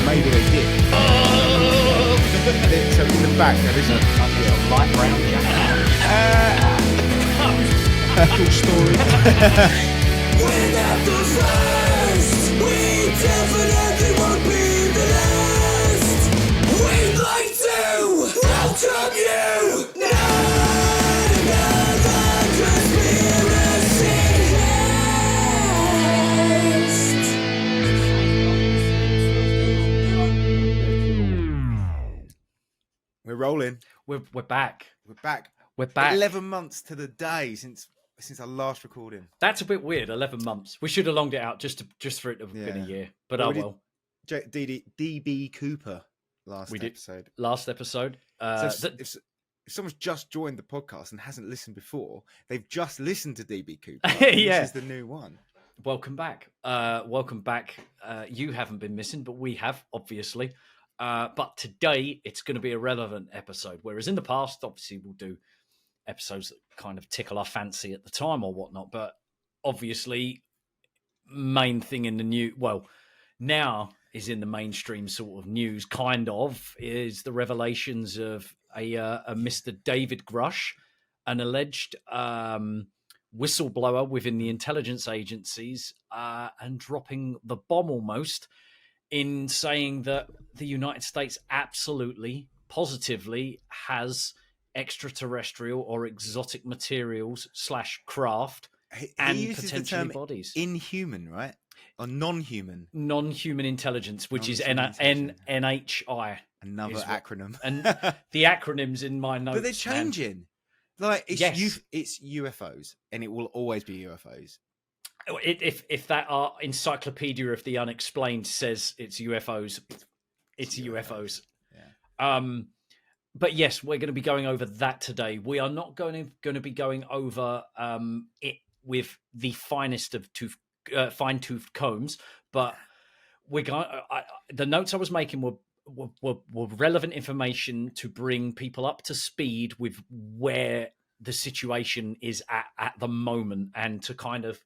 maybe they did. So in the back, there is a light brown jacket. cool story. We're not the first. We definitely won't be the last. We'd like to welcome you. Not another conspiracy cast. We're rolling. We're back. We're back. We're back. 11 months to the day since our last recording. That's a bit weird. 11 months. We should have longed it out just for it to have been a year. But Well, oh we well. DB Cooper last We did. episode. Last episode. So if someone's just joined the podcast and hasn't listened before, they've just listened to DB Cooper. Yeah. This is the new one. Welcome back. Welcome back. You haven't been missing, but we have, obviously. But today it's going to be a relevant episode. Whereas in the past, obviously, we'll do episodes that kind of tickle our fancy at the time or whatnot. But obviously, main thing in the new, well, now is in the mainstream sort of news, kind of, is the revelations of a Mr. David Grusch, an alleged whistleblower within the intelligence agencies, and dropping the bomb almost in saying that the United States absolutely, positively has extraterrestrial or exotic materials / craft and he uses potentially the term bodies. Inhuman, right? Or non-human. Non-human intelligence, which is Non-human NHI. Another is what- acronym. And the acronyms in my notes. But they're man. changing. Like it's Yes. it's UFOs, and it will always be UFOs. If that our encyclopedia of the unexplained says it's UFOs, it's UFOs. Yeah. But yes, we're going to be going over that today. We are not going to be going over it with the finest of fine-toothed combs, but we're going. The notes I was making were relevant information to bring people up to speed with where the situation is at the moment, and to kind of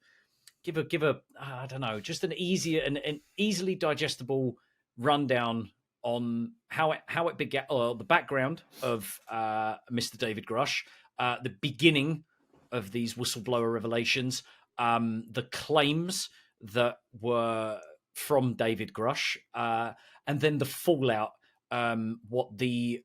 give a I don't know, just an easier and an easily digestible rundown on how it began, or the background of Mr. David Grusch, the beginning of these whistleblower revelations, the claims that were from David Grusch, and then the fallout, what the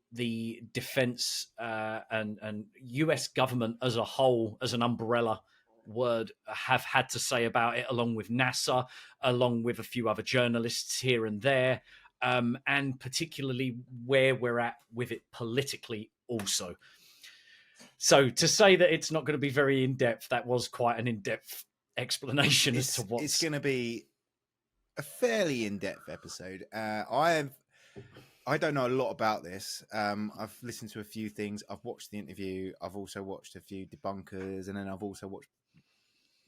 defense and US government as a whole, as an umbrella word, have had to say about it, along with NASA, along with a few other journalists here and there, and particularly where we're at with it politically also. So to say that it's not going to be very in-depth, that was quite an in-depth explanation as to what it's going to be. A fairly in-depth episode. I don't know a lot about this. I've listened to a few things. I've watched the interview. I've also watched a few debunkers, and then I've also watched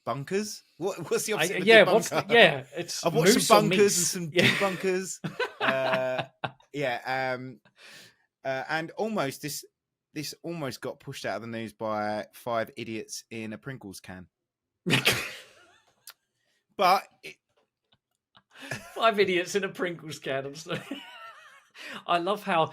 bunkers. What's the opposite? Of debunker? It's I've watched some bunkers and some Yeah. debunkers. And almost this almost got pushed out of the news by 5 idiots in a Pringles can. But 5 idiots in a Pringles can. I'm sorry. I love how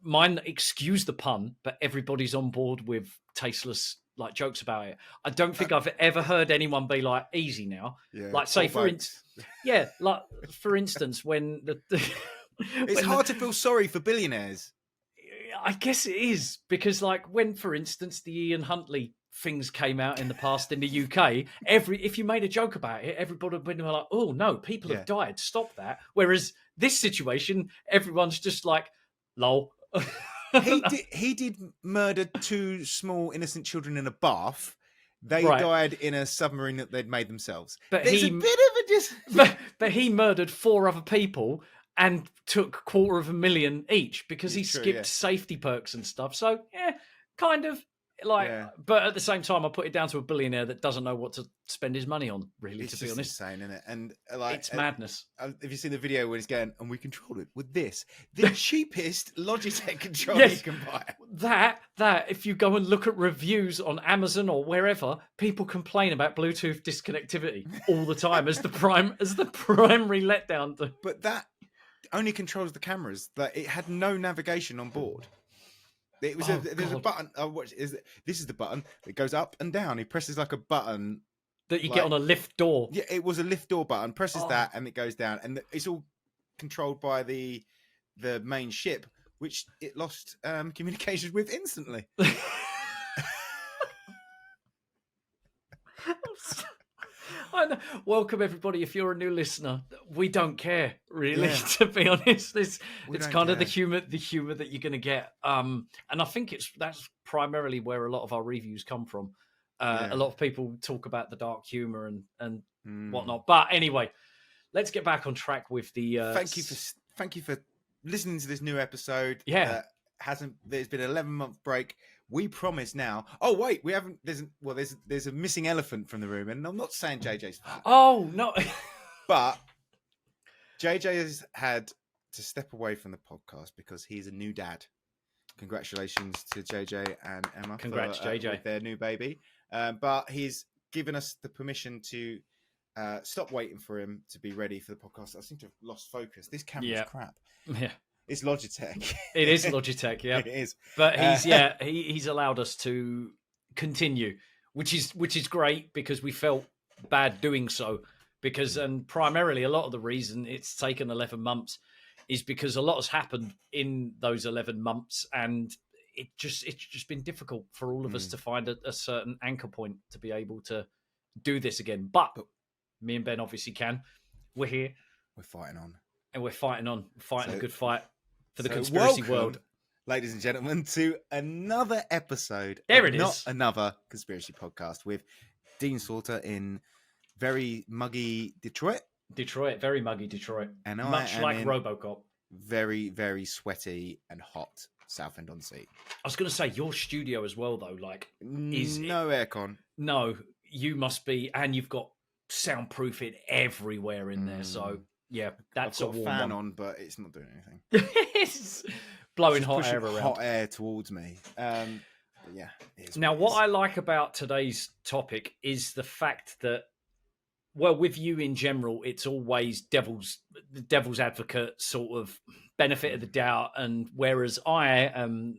mine, excuse the pun, but everybody's on board with tasteless like jokes about it. I don't think I've ever heard anyone be like, easy now. yeah, Like say for instance, when it's hard to feel sorry for billionaires. I guess it is, because like when, for instance, the Ian Huntley things came out in the past in the UK, if you made a joke about it, everybody would be like, oh no, people have died, stop that. Whereas this situation, everyone's just like, lol. He did murder 2 small innocent children in a bath. They died in a submarine that they'd made themselves. But There's a bit of a but he murdered 4 other people and took $250,000 each because he skipped safety perks and stuff. So yeah, kind of Like, Yeah. but at the same time, I put it down to a billionaire that doesn't know what to spend his money on. Really, It's to be just honest, insane, isn't it? And like, it's madness. Have you seen the video where he's going, and we control it with this, the cheapest Logitech controller Yes. you can buy? That if you go and look at reviews on Amazon or wherever, people complain about Bluetooth disconnectivity all the time as the primary letdown. But that only controls the cameras. That it had no navigation on board. It was there's a button. This is the button. It goes up and down. He presses like a button that you get on a lift door. Yeah, it was a lift door button. Presses that, and it goes down, and it's all controlled by the main ship, which it lost communications with instantly. I know. Welcome everybody. If you're a new listener, we don't care really. To be honest, it's kind of the humor that you're going to get. And I think that's primarily where a lot of our reviews come from. A lot of people talk about the dark humor and whatnot. But anyway, let's get back on track with the. Thank you for listening to this new episode. Yeah, there's been an 11-month break. We promise now. Oh wait, we haven't. There's a missing elephant from the room, and I'm not saying JJ's fault. Oh no, but JJ has had to step away from the podcast because he's a new dad. Congratulations to JJ and Emma. Congrats, JJ, with their new baby. But he's given us the permission to stop waiting for him to be ready for the podcast. I seem to have lost focus. This camera's crap. Yeah. It's Logitech. It is Logitech, yeah. It is. But he's allowed us to continue, which is great because we felt bad doing so. And primarily a lot of the reason it's taken 11 months is because a lot has happened in those 11 months, and it's just been difficult for all of us to find a certain anchor point to be able to do this again. But me and Ben obviously can. We're here. We're fighting on. And we're fighting a good fight for the conspiracy world. Ladies and gentlemen, to another episode. Not another conspiracy podcast with Dean Slaughter in very muggy Detroit. Very muggy Detroit. And much like RoboCop. Very, very sweaty and hot Southend-on-Sea. I was going to say, your studio as well, though, is no aircon. No, you must be, and you've got soundproofing everywhere in there, so... Yeah, that's I've got a fan on, but it's not doing anything. It's blowing hot air around. Hot air towards me. Yeah. Now, what I like about today's topic is the fact that, well, with you in general, it's always devil's advocate sort of benefit of the doubt, and whereas I'm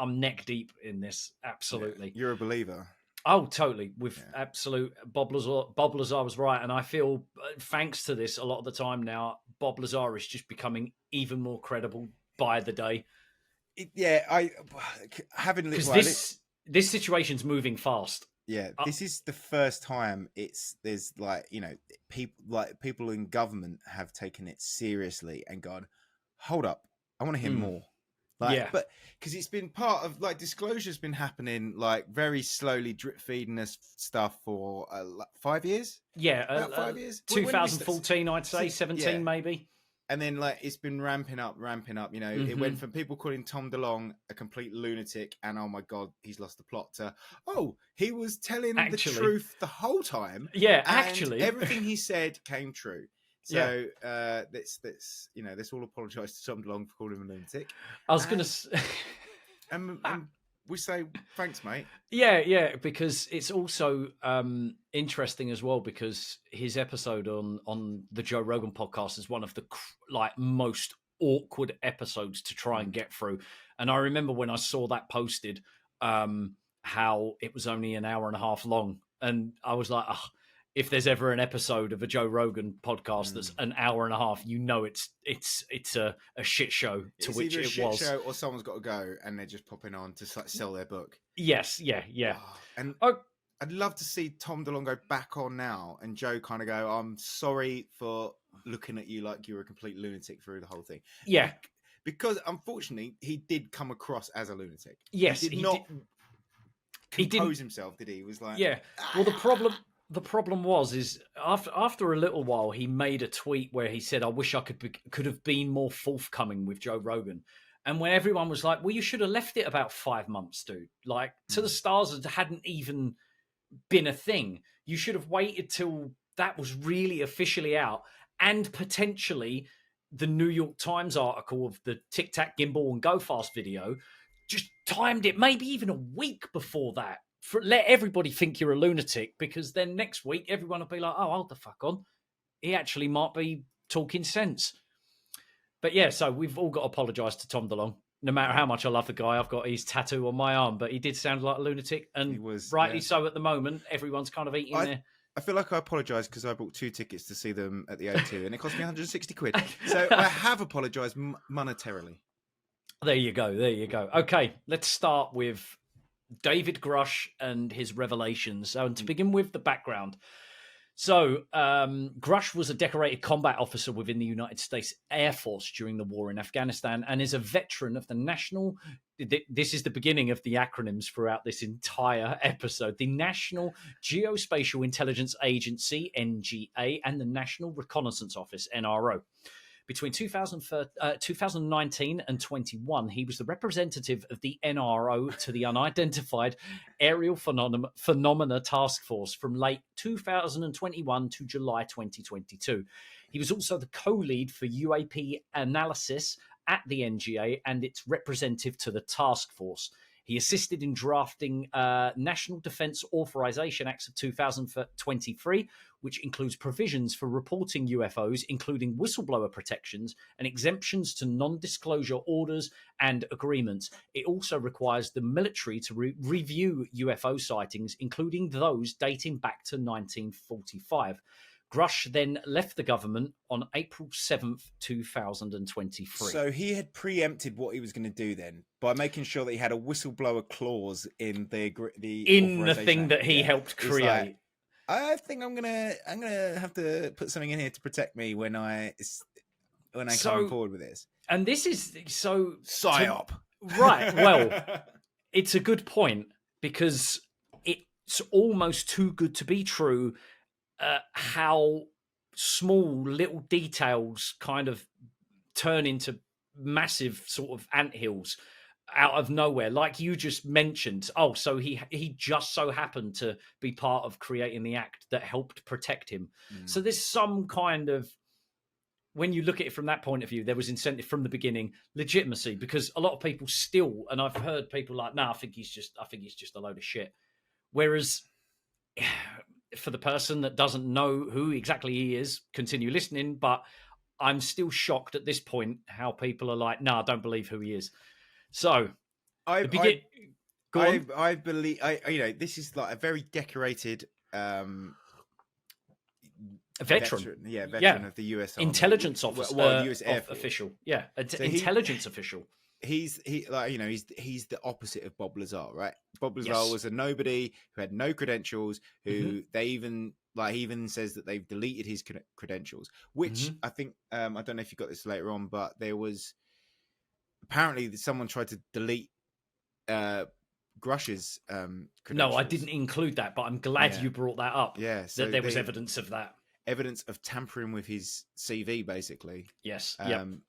neck deep in this. Absolutely, yeah, you're a believer. Oh, totally. With absolute Bob Lazar was right. And I feel, thanks to this, a lot of the time now, Bob Lazar is just becoming even more credible by the day. Because this situation's moving fast. Yeah, this is the first time there's people in government have taken it seriously and gone, hold up, I want to hear more. But because it's been part of disclosure's been happening very slowly, drip feeding us stuff for 5 years. Yeah, about 5 years. 2014, I'd say 17 maybe. And then it's been ramping up. It went from people calling Tom DeLonge a complete lunatic and oh my god, he's lost the plot to he was telling the truth the whole time. Yeah, and actually, everything he said came true. So let's all apologise to Tom DeLonge for calling him a lunatic. I was going to, and we say thanks, mate. Yeah, because it's also interesting as well because his episode on the Joe Rogan podcast is one of the most awkward episodes to try and get through. And I remember when I saw that posted, how it was only an hour and a half long, and I was like, if there's ever an episode of a Joe Rogan podcast that's an hour and a half, it's a shit show to which it was. It's either a shit show or someone's got to go and they're just popping on to sell their book. Yes, yeah. And I'd love to see Tom DeLonge go back on now and Joe kind of go, I'm sorry for looking at you like you were a complete lunatic through the whole thing. Yeah. Because unfortunately, he did come across as a lunatic. Yes, he did not compose himself, did he? He was like... Yeah. Well, the problem was after a little while, he made a tweet where he said, I wish I could have been more forthcoming with Joe Rogan. And when everyone was like, well, you should have left it about 5 months, dude. Like, To the Stars hadn't even been a thing. You should have waited till that was really officially out, and potentially the New York Times article of the Tic Tac Gimbal and Go Fast video just timed it maybe even a week before that. Let everybody think you're a lunatic, because then next week everyone will be like, oh, hold the fuck on. He actually might be talking sense. But yeah, so we've all got to apologise to Tom DeLonge. No matter how much I love the guy, I've got his tattoo on my arm, but he did sound like a lunatic, and rightly so at the moment. Everyone's kind of eating there. I feel like I apologise because I bought 2 tickets to see them at the O2 and it cost me 160 quid. So I have apologised monetarily. There you go. There you go. Okay, let's start with David Grusch and his revelations. And to begin with, the background. So Grusch was a decorated combat officer within the United States Air Force during the war in Afghanistan and is a veteran of the National... This is the beginning of the acronyms throughout this entire episode. The National Geospatial Intelligence Agency, NGA, and the National Reconnaissance Office, NRO. Between 2019 and 21, he was the representative of the NRO to the Unidentified Aerial Phenomena Task Force from late 2021 to July 2022. He was also the co-lead for UAP analysis at the NGA and its representative to the task force. He assisted in drafting National Defense Authorization Acts of 2023, which includes provisions for reporting UFOs, including whistleblower protections and exemptions to non-disclosure orders and agreements. It also requires the military to review UFO sightings, including those dating back to 1945. Grusch then left the government on April 7th, 2023. So he had preempted what he was going to do then by making sure that he had a whistleblower clause in the thing that he helped create. Like, I think I'm gonna have to put something in here to protect me when I come forward with this. And this is so Psyop. Right. Well, it's a good point because it's almost too good to be true. How small little details kind of turn into massive sort of anthills out of nowhere, like you just mentioned. Oh, so he just so happened to be part of creating the act that helped protect him. So there's some kind of, when you look at it from that point of view, there was incentive from the beginning, legitimacy, because a lot of people still, and I've heard people like, I think he's just a load of shit. Whereas for the person that doesn't know who exactly he is, continue listening. But I'm still shocked at this point how people are like, I don't believe who he is. So I believe, this is like a very decorated veteran of the US Army. Intelligence officer, US Air Force. Official. Yeah, intelligence official. He's the opposite of Bob Lazar, right? Bob Lazar was a nobody who had no credentials, who he even says that they've deleted his credentials, which I think, I don't know if you got this later on, but there was apparently someone tried to delete Grusch's credentials. No, I didn't include that, but I'm glad you brought that up. Yeah. So that there was evidence of that. Evidence of tampering with his CV, basically. Yes. And,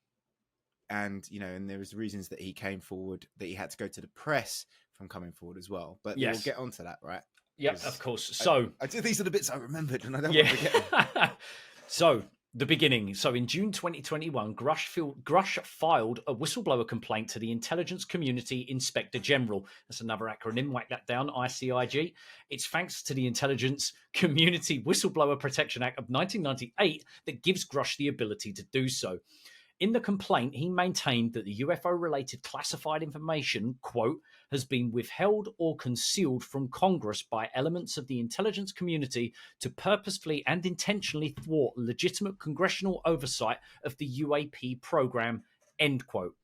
and there was reasons that he came forward, that he had to go to the press from coming forward as well. But we'll get onto that, right? Yeah, of course. So these are the bits I remembered, and I don't want to forget them. So the beginning. So in June 2021, Grusch filed a whistleblower complaint to the Intelligence Community Inspector General. That's another acronym. Whack that down, ICIG. It's thanks to the Intelligence Community Whistleblower Protection Act of 1998 that gives Grusch the ability to do so. In the complaint, he maintained that the UFO-related classified information, quote, has been withheld or concealed from Congress by elements of the intelligence community to purposefully and intentionally thwart legitimate congressional oversight of the UAP program, end quote.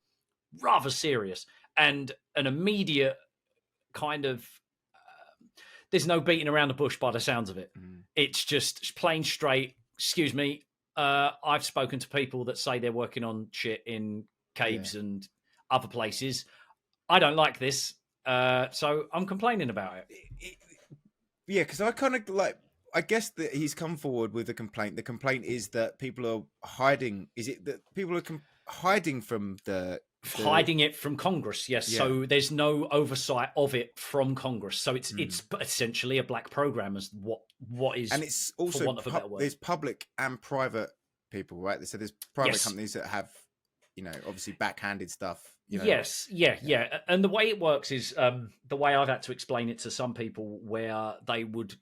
Rather serious. And an immediate kind of... there's no beating around the bush by the sounds of it. It's just plain straight, excuse me, I've spoken to people that say they're working on shit in caves and other places. I don't like this, so I'm complaining about it. Yeah, because I kind of I guess that he's come forward with a complaint. The complaint is that people are hiding. Is it that people are hiding from the hiding it from Congress. Yes, Yeah. so there's no oversight of it from Congress. So it's essentially a black program, as what is, and it's also for want of a better word. there's public and private people, right? So there's private companies that have, obviously backhanded stuff. Yes, yeah. And the way it works is the way I've had to explain it to some people, where they would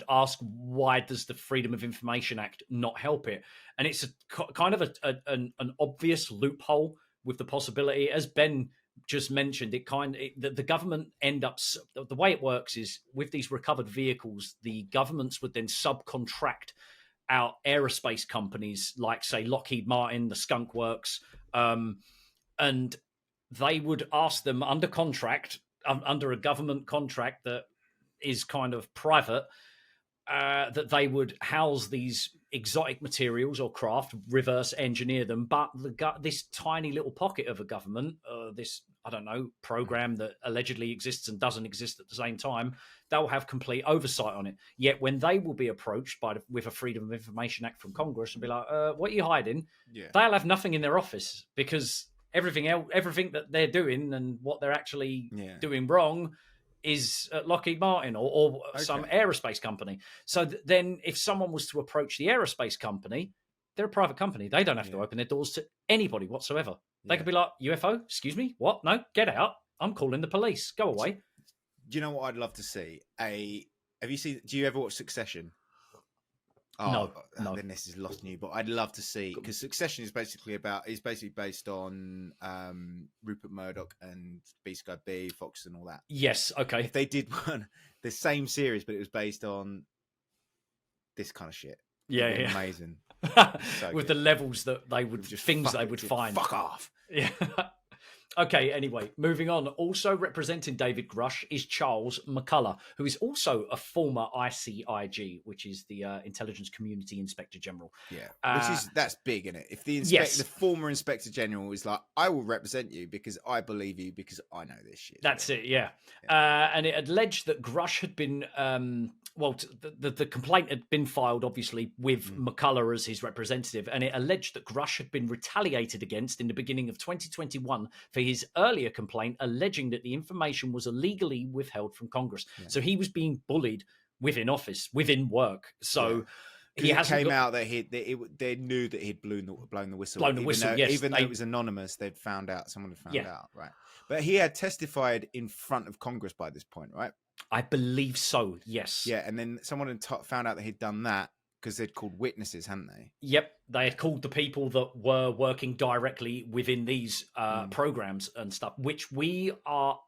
ask, why does the Freedom of Information Act not help it? And it's kind of an obvious loophole with the possibility, as Ben just mentioned, the government the way it works is, with these recovered vehicles, the governments would then subcontract out aerospace companies like, say, Lockheed Martin, the Skunk Works, and they would ask them under contract, under a government contract that is kind of private, that they would house these exotic materials or craft, reverse engineer them. But this tiny little pocket of a government, this, I don't know, program that allegedly exists and doesn't exist at the same time, they'll have complete oversight on it. Yet when they will be approached with a Freedom of Information Act from Congress and be like, what are you hiding? Yeah. They'll have nothing in their office, because everything that they're doing and what they're actually doing wrong is at Lockheed Martin or some aerospace company. So then if someone was to approach the aerospace company, they're a private company. They don't have to open their doors to anybody whatsoever. They could be like, UFO, excuse me, what? No, get out. I'm calling the police. Go away. Do you know what I'd love to see? Do you ever watch Succession? No. Then this is lost new, but I'd love to see, because Succession is basically based on Rupert Murdoch and B Sky B, Fox, and all that. Yes, okay. If they did the same series, but it was based on this kind of shit, amazing. So with the levels that they would, things they would find. Fuck off. Yeah. Okay, anyway, moving on. Also representing David Grusch is Charles McCullough, who is also a former ICIG, which is the Intelligence Community Inspector General. Yeah, that's big, isn't it? If the former Inspector General is like, I will represent you because I believe you because I know this shit. That's it, yeah. And it alleged that Grusch had been, the complaint had been filed, obviously, with McCullough as his representative, and it alleged that Grusch had been retaliated against in the beginning of 2021 for his earlier complaint alleging that the information was illegally withheld from Congress. Yeah. So he was being bullied within office, within work. So he came out that they knew that he'd blown the whistle. Even though it was anonymous, someone had found out, right? But he had testified in front of Congress by this point, right? I believe so, yes. Yeah, and then someone had found out that he'd done that, because they'd called witnesses, hadn't they? Yep, they had called the people that were working directly within these programs and stuff, which we aren't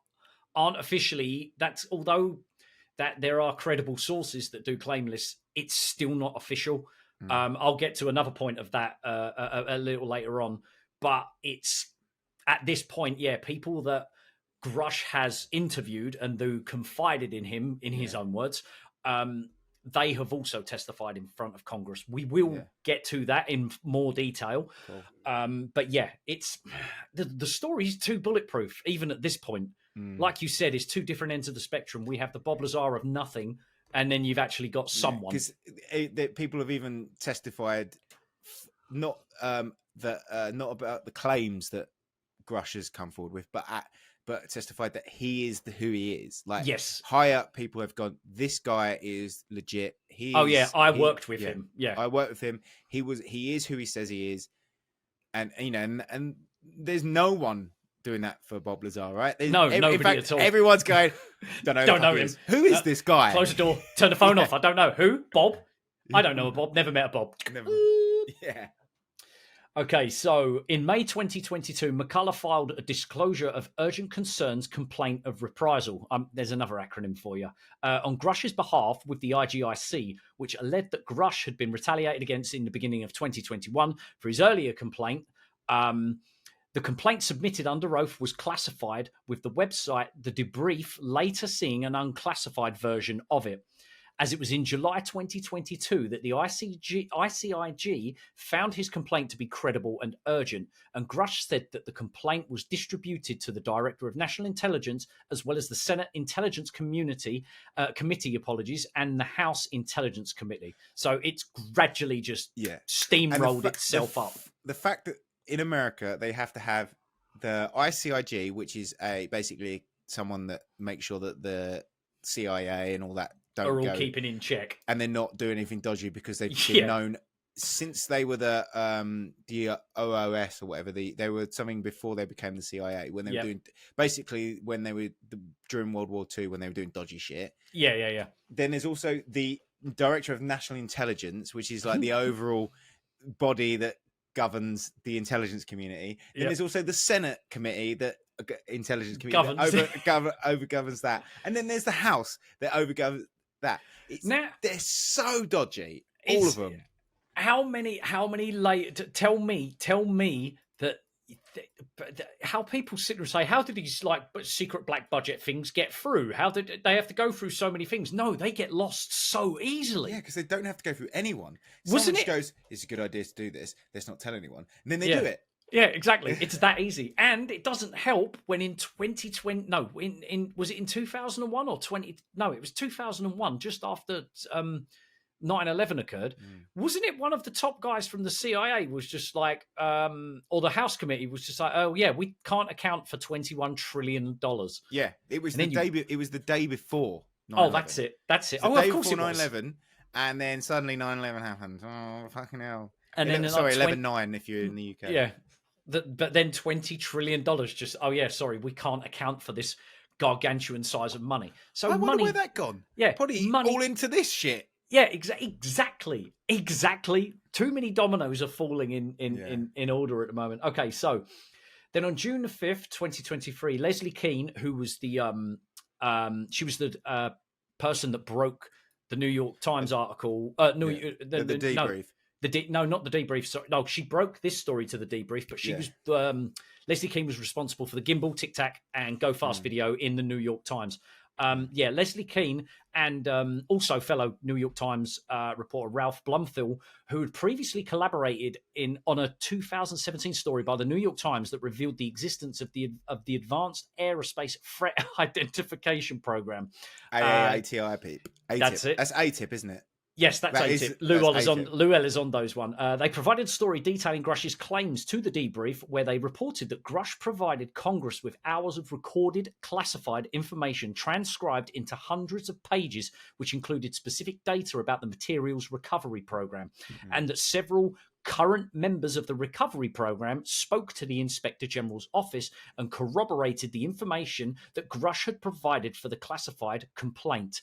officially. Although there are credible sources that do claim lists, it's still not official. I'll get to another point of that a little later on, but it's at this point, people that Grusch has interviewed and who confided in him, in his own words. They have also testified in front of Congress. We will get to that in more detail. Cool. But it's the story is too bulletproof, even at this point. Like you said, it's two different ends of the spectrum. We have the Bob Lazar of nothing, and then you've actually got someone. Because people have even testified not about the claims that Grusch has come forward with, but testified that he is who he is. Like, high up people have gone, this guy is legit. I worked with him. Yeah, I worked with him. He is who he says he is. And, and there's no one doing that for Bob Lazar, right? Nobody at all. Everyone's going, don't know him. Who is this guy? Close the door, turn the phone off. I don't know. Who? Bob? I don't know a Bob. Never met a Bob. Never. Yeah. Okay, so in May 2022, McCullough filed a disclosure of urgent concerns complaint of reprisal. There's another acronym for you. On Grusch's behalf with the IGIC, which alleged that Grusch had been retaliated against in the beginning of 2021 for his earlier complaint. The complaint submitted under oath was classified, with the website The Debrief later seeing an unclassified version of it, as it was in July 2022 that the ICIG found his complaint to be credible and urgent, and Grusch said that the complaint was distributed to the Director of National Intelligence, as well as the Senate Intelligence Committee, and the House Intelligence Committee. So it's gradually just steamrolled itself up. The fact that in America, they have to have the ICIG, which is basically someone that makes sure that the CIA and all that don't Are all go, keeping in check. and they're not doing anything dodgy because they've been Yeah. known since they were the OOS or whatever. They were something before they became the CIA, when they were doing basically when they were during World War II, when they were doing dodgy shit. Yeah. Then there's also the Director of National Intelligence, which is like the overall body that governs the intelligence community. Then there's also the Senate Committee that intelligence community overgoverns that, and then there's the House that overgoverns that. They're so dodgy, all of them. How many tell me that how people sit and say, how did these like secret black budget things get through? How did they have to go through so many things? No, they get lost so easily. Yeah, because they don't have to go through anyone. Wasn't Someone just goes, it's a good idea to do this, let's not tell anyone, and then they do it. Yeah, exactly. It's that easy. And it doesn't help when in 2020, no, was it in 2001 or 20? No, it was 2001, just after 9/11 occurred. Wasn't it one of the top guys from the CIA was just like, or the House Committee was just like, oh yeah, we can't account for $21 trillion. Yeah, it was the day before 9/11. Oh, that's it. Oh, of course it was. 9/11, and then suddenly 9/11 happened. Oh, fucking hell. And then 11/9 if you're in the UK. Yeah. But then $20 trillion just, oh yeah, sorry, we can't account for this gargantuan size of money. So I wonder where that gone. Yeah, probably money all into this shit. Yeah, exactly. Too many dominoes are falling in order at the moment. Okay, so then on June the 5th, 2023, Leslie Keane, who was the she was the person that broke the New York Times article. The debrief. Not the debrief. Sorry, no, she broke this story to the debrief, but she was Leslie Keane was responsible for the Gimbal, Tic Tac, and Go Fast video in the New York Times. Leslie Keane and also fellow New York Times reporter Ralph Blumfield, who had previously collaborated on a 2017 story by the New York Times that revealed the existence of the Advanced Aerospace Threat Identification Program. ATIP. That's it. That's ATIP, isn't it? Yes, that's ATIP. Lou Elizondo's one. They provided a story detailing Grusch's claims to the debrief, where they reported that Grusch provided Congress with hours of recorded, classified information transcribed into hundreds of pages, which included specific data about the materials recovery program, and that several current members of the recovery program spoke to the Inspector General's office and corroborated the information that Grusch had provided for the classified complaint.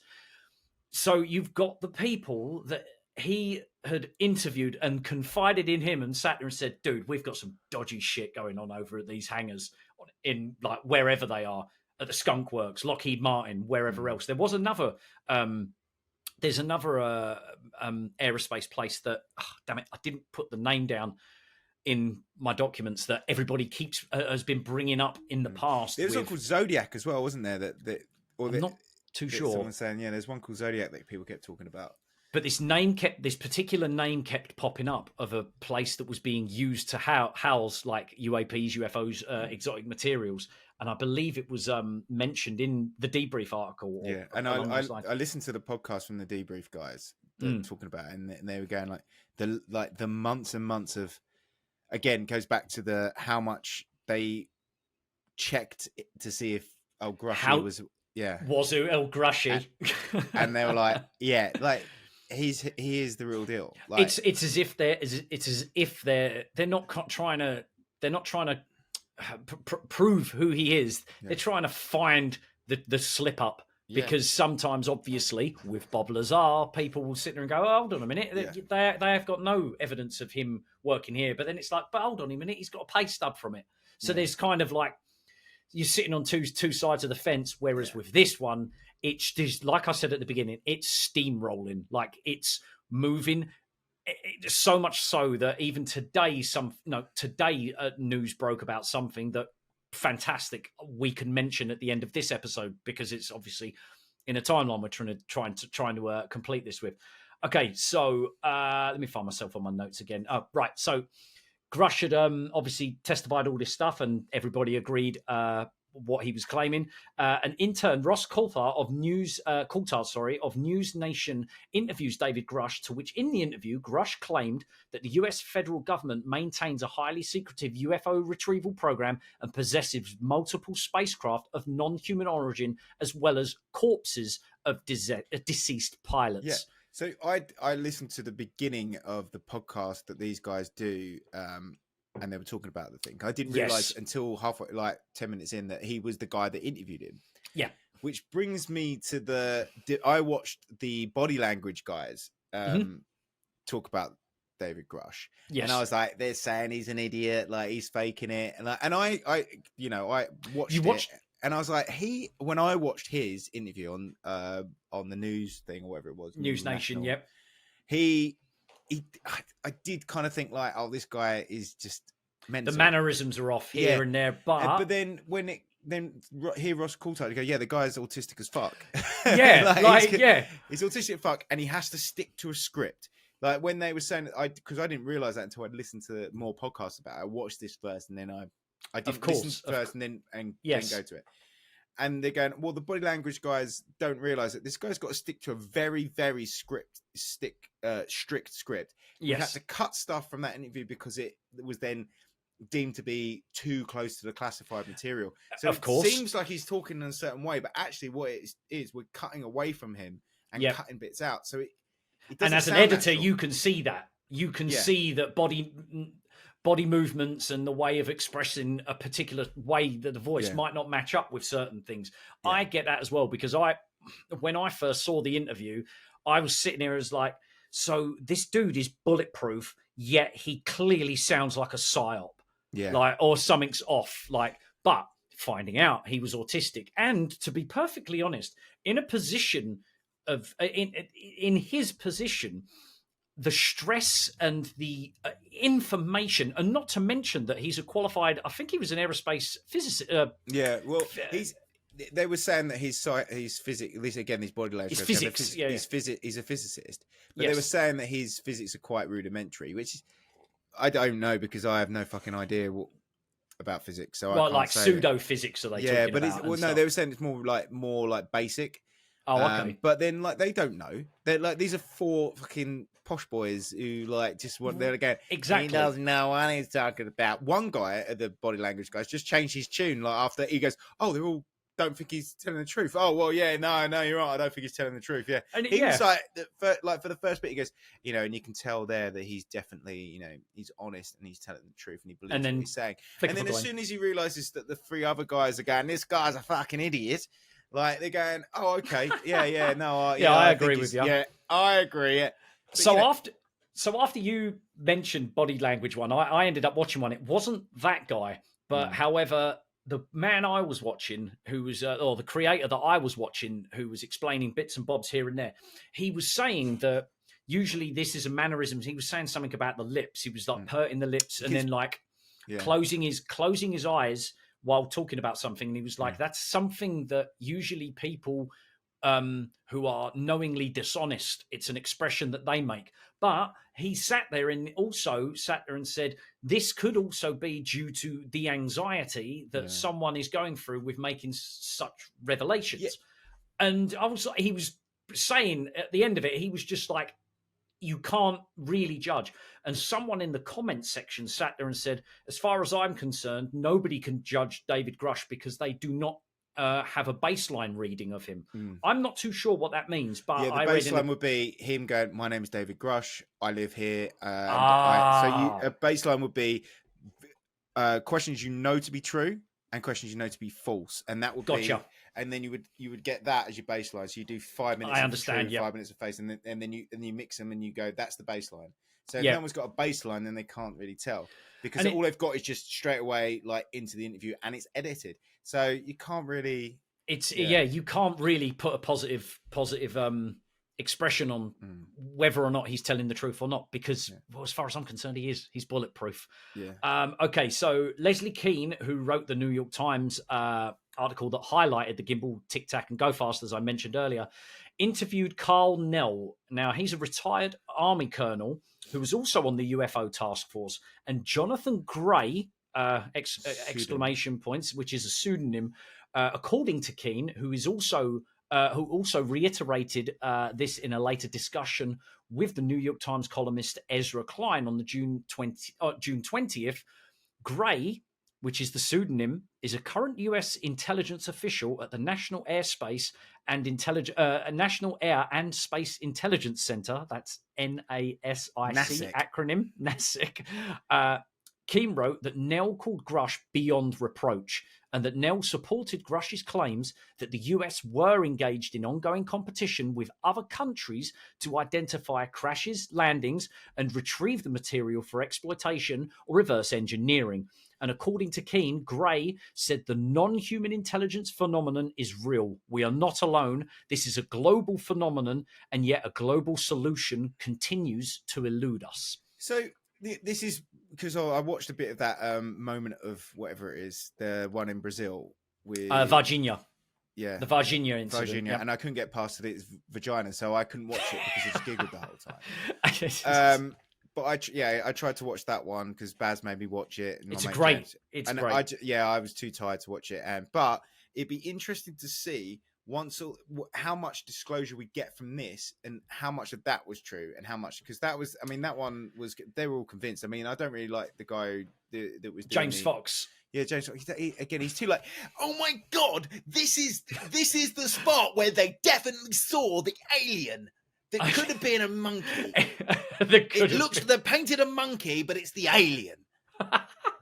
So you've got the people that he had interviewed and confided in him and sat there and said, dude, we've got some dodgy shit going on over at these hangars in like wherever they are, at the Skunk Works, Lockheed Martin, wherever else. There was another, there's another aerospace place that, damn it, I didn't put the name down in my documents that everybody has been bringing up in the past. There was one called Zodiac as well, wasn't there? I'm not too sure. Someone's saying, yeah, there's one called Zodiac that people kept talking about. But this particular name kept popping up of a place that was being used to house like UAPs, UFOs, exotic materials, and I believe it was mentioned in the debrief article. I listened to the podcast from the debrief guys talking about it, and they were going the months and months of, again, goes back to how much they checked to see if Grusch was. Yeah, Wazoo El Grushy, and they were like, "Yeah, like he is the real deal." Like, it's as if they're not trying to prove who he is. Yeah. They're trying to find the slip up because sometimes, obviously, with Bob Lazar, people will sit there and go, "Oh, hold on a minute, they have got no evidence of him working here." But then it's like, "But hold on a minute, he's got a pay stub from it." So there's kind of like, you're sitting on two sides of the fence, whereas with this one, it's just, like I said at the beginning, it's steamrolling, like it's moving so much so that even today, news broke about something that fantastic we can mention at the end of this episode, because it's obviously in a timeline we're trying to complete this with. Okay, so let me find myself on my notes again. Oh, right, so Grusch had obviously testified all this stuff, and everybody agreed what he was claiming. An intern, Ross Coulthard of News Nation, interviews David Grusch, to which in the interview, Grusch claimed that the US federal government maintains a highly secretive UFO retrieval program and possesses multiple spacecraft of non-human origin, as well as corpses of deceased pilots. Yeah. So I listened to the beginning of the podcast that these guys do, and they were talking about the thing. I didn't realize until halfway, like 10 minutes in, that he was the guy that interviewed him. Yeah. Which brings me to I watched the body language guys talk about David Grusch. Yes. And I was like, they're saying he's an idiot, like he's faking it. And I watched it. And I was like, when I watched his interview on the news thing or whatever it was, News Nation, yep. I did kind of think like, oh, this guy is just mental. The mannerisms are off here and there, but then hear Ross Coulthard go, yeah, the guy's autistic as fuck. Yeah, he's autistic as fuck, and he has to stick to a script. Like when they were saying, because I didn't realize that until I'd listened to more podcasts about it. I watched this first, and then I didn't listen first, and then go to it. And they're going, well, the body language guys don't realize that this guy's got to stick to a very, very strict script. Yes. He had to cut stuff from that interview because it was then deemed to be too close to the classified material. So of course, it seems like he's talking in a certain way, but actually what it is we're cutting away from him and cutting bits out. So it and as an editor, you can see that. You can see that body movements and the way of expressing a particular way that the voice might not match up with certain things. Yeah. I get that as well, because when I first saw the interview, I was sitting there as like, so this dude is bulletproof, yet he clearly sounds like a psyop. Yeah. Like, or something's off. Like, but finding out he was autistic, and to be perfectly honest, in a position of in his position, the stress and the information, and not to mention that he's a qualified, I think he was an aerospace physicist. They were saying that his physics, at least again, his body language, his physics, he's a physicist, but they were saying that his physics are quite rudimentary, which is, I don't know, because I have no fucking idea about physics. So I can't say pseudo physics are they talking about? They were saying it's more like basic. Oh, okay. But then, like, they don't know. They're like, these are four fucking posh boys who like just want. They're again. Exactly. He doesn't know what he's talking about. One guy, the body language guys, just changed his tune. Like after he goes, oh, they're all don't think he's telling the truth. Oh, well, yeah, no, you're right. I don't think he's telling the truth. Yeah, and he was like, for the first bit, he goes, and you can tell there that he's definitely, he's honest and he's telling the truth and he believes what he's saying. And then as soon as he realizes that the three other guys are going, this guy's a fucking idiot. Like they're going, oh, okay, I agree with you. Yeah, I agree. Yeah. But, after you mentioned body language one, I ended up watching one. It wasn't that guy, but however, the man I was watching, who was or the creator that I was watching, who was explaining bits and bobs here and there, he was saying that usually this is a mannerism. He was saying something about the lips. He was like purting the lips and then like closing his eyes while talking about something. And he was like, that's something that usually people who are knowingly dishonest, it's an expression that they make. But he sat there and said, this could also be due to the anxiety that someone is going through with making such revelations. Yeah. And he was saying at the end of it, he was just like, you can't really judge. And someone in the comments section sat there and said, as far as I'm concerned, nobody can judge David Grusch because they do not have a baseline reading of him. I'm not too sure what that means, but the baseline would be him going, my name is David Grusch, I live here. A baseline would be questions you know to be true and questions you know to be false. And that would be, and then you would get that as your baseline. So you do 5 minutes of true, 5 minutes of false, and then you mix them and you go, that's the baseline. So if no one's got a baseline, then they can't really tell, because all they've got is just straight away like into the interview, and it's edited. So you can't really. You can't really put a positive expression on whether or not he's telling the truth or not, because as far as I'm concerned, he's bulletproof. Yeah. Okay, so Leslie Keane, who wrote the New York Times article that highlighted the gimbal tic tac and go fast, as I mentioned earlier, interviewed Carl Nell. Now he's a retired Army colonel who was also on the UFO task force, and Jonathan Gray, exclamation points, which is a pseudonym, according to Keane, who also reiterated this in a later discussion with the New York Times columnist Ezra Klein on the June 20th. Gray, which is the pseudonym, is a current U.S. intelligence official at the National National Air and Space Intelligence Center. That's NASIC acronym, NASIC. Keane wrote that Nell called Grusch beyond reproach, and that Nell supported Grusch's claims that the US were engaged in ongoing competition with other countries to identify crashes, landings, and retrieve the material for exploitation or reverse engineering. And according to Keane, Gray said the non-human intelligence phenomenon is real. We are not alone. This is a global phenomenon, and yet a global solution continues to elude us. So this is because I watched a bit of that moment of whatever it is, the one in Brazil with Virginia. Yeah, the Virginia incident. Virginia, yep. And I couldn't get past its vagina, so I couldn't watch it because I just giggled the whole time. But I tried to watch that one because Baz made me watch it. And it's great. It's great. I was too tired to watch it, but it'd be interesting to see how much disclosure we get from this, and how much of that was true, and how much, because that was, I mean, that one was, they were all convinced. I mean, I don't really like the guy that was doing James Fox. Yeah, James. Again, he's too like, oh my god, this is the spot where they definitely saw the alien. That could have been a monkey. They painted a monkey, but it's the alien.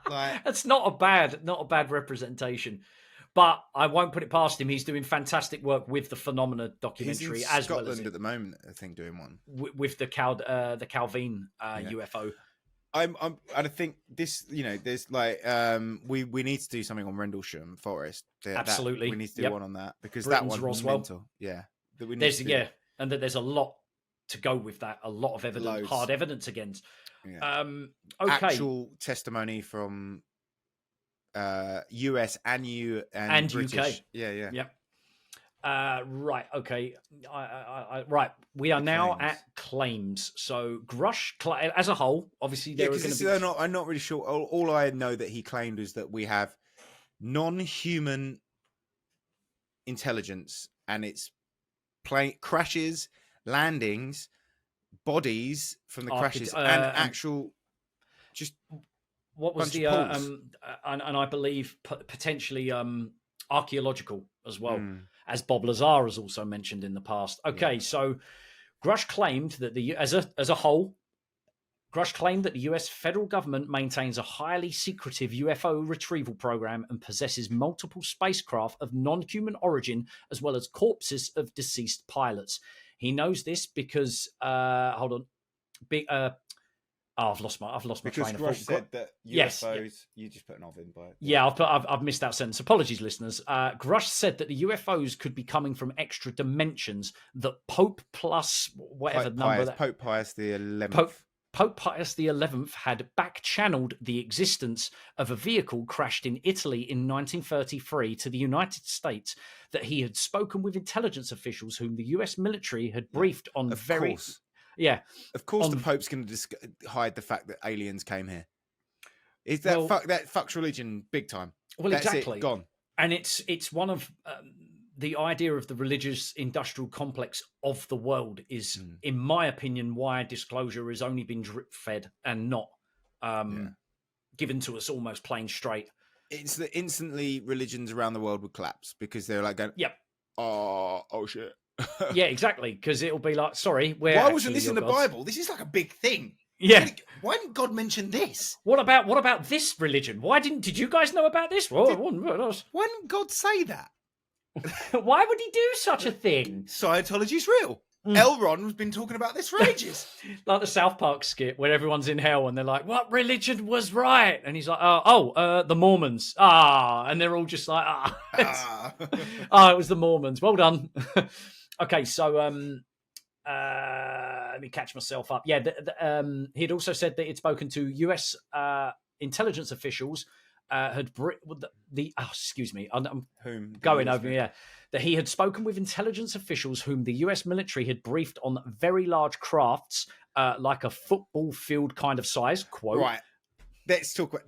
That's not a bad representation. But I won't put it past him. He's doing fantastic work with the Phenomena documentary, he's in as Scotland well as at the moment, I think, doing one with the Calvin UFO. I think this, there's we need to do something on Rendlesham Forest. Absolutely, we need to do one on that, because Britain's that one's Roswell. mental. Yeah, and that there's a lot to go with that. A lot of evidence, hard evidence against. Yeah. Okay. Actual testimony from US and British. UK. Yeah. Yep. Right. Okay. Right. We are now at claims. So Grusch, as a whole, obviously there are going to be. I'm not really sure. All I know that he claimed was that we have non-human intelligence, and it's plane crashes, landings, bodies from the crashes, and actual just. What was the and I believe potentially archaeological as well, as Bob Lazar has also mentioned in the past. Okay, so Grusch claimed that as a whole, Grusch claimed that the US federal government maintains a highly secretive UFO retrieval program and possesses multiple spacecraft of non-human origin, as well as corpses of deceased pilots. He knows this because I've lost my train of thought. Because Grusch said that UFOs. You just put an oven by it. Yeah, I've missed that sentence. Apologies, listeners. Grusch said that the UFOs could be coming from extra dimensions. That Pope plus whatever Pope Pius the 11th. Pope Pius XI had back-channeled the existence of a vehicle crashed in Italy in 1933 to the United States, that he had spoken with intelligence officials whom the US military had briefed on course. Yeah, of course. The Pope's going to hide the fact that aliens came here. Is that that fucks religion big time? Well, that's exactly. It, gone. And it's one of the idea of the religious industrial complex of the world is, in my opinion, why disclosure has only been drip fed and not given to us almost plain straight. It's that instantly religions around the world would collapse because they're like going, "Yep, oh shit." Yeah, exactly. Because it'll be like, sorry, why wasn't this in the Bible? This is like a big thing. Yeah. Why didn't God mention this? What about this religion? Did you guys know about this? Why didn't God say that? Why would he do such a thing? Scientology's real. Elron has been talking about this for ages. Like the South Park skit where everyone's in hell and they're like, what religion was right? And he's like, the Mormons. And they're all just like, it was the Mormons. Well done. Okay, so let me catch myself up. Yeah, he'd also said that he'd spoken to US intelligence officials. I'm going over. Yeah, that he had spoken with intelligence officials whom the US military had briefed on very large crafts, like a football field kind of size. Quote. Right. Let's talk about.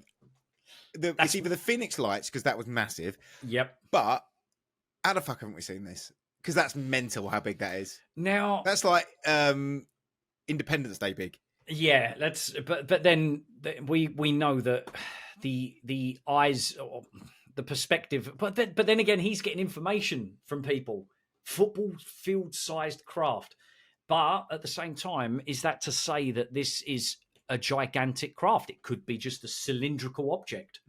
it's either the Phoenix Lights, because that was massive. Yep. But how the fuck haven't we seen this? Because that's mental how big that is. Now That's like Independence Day big. Yeah, but then we know that the eyes, or the perspective, but then again, he's getting information from people, football field sized craft. But at the same time, is that to say that this is a gigantic craft? It could be just a cylindrical object.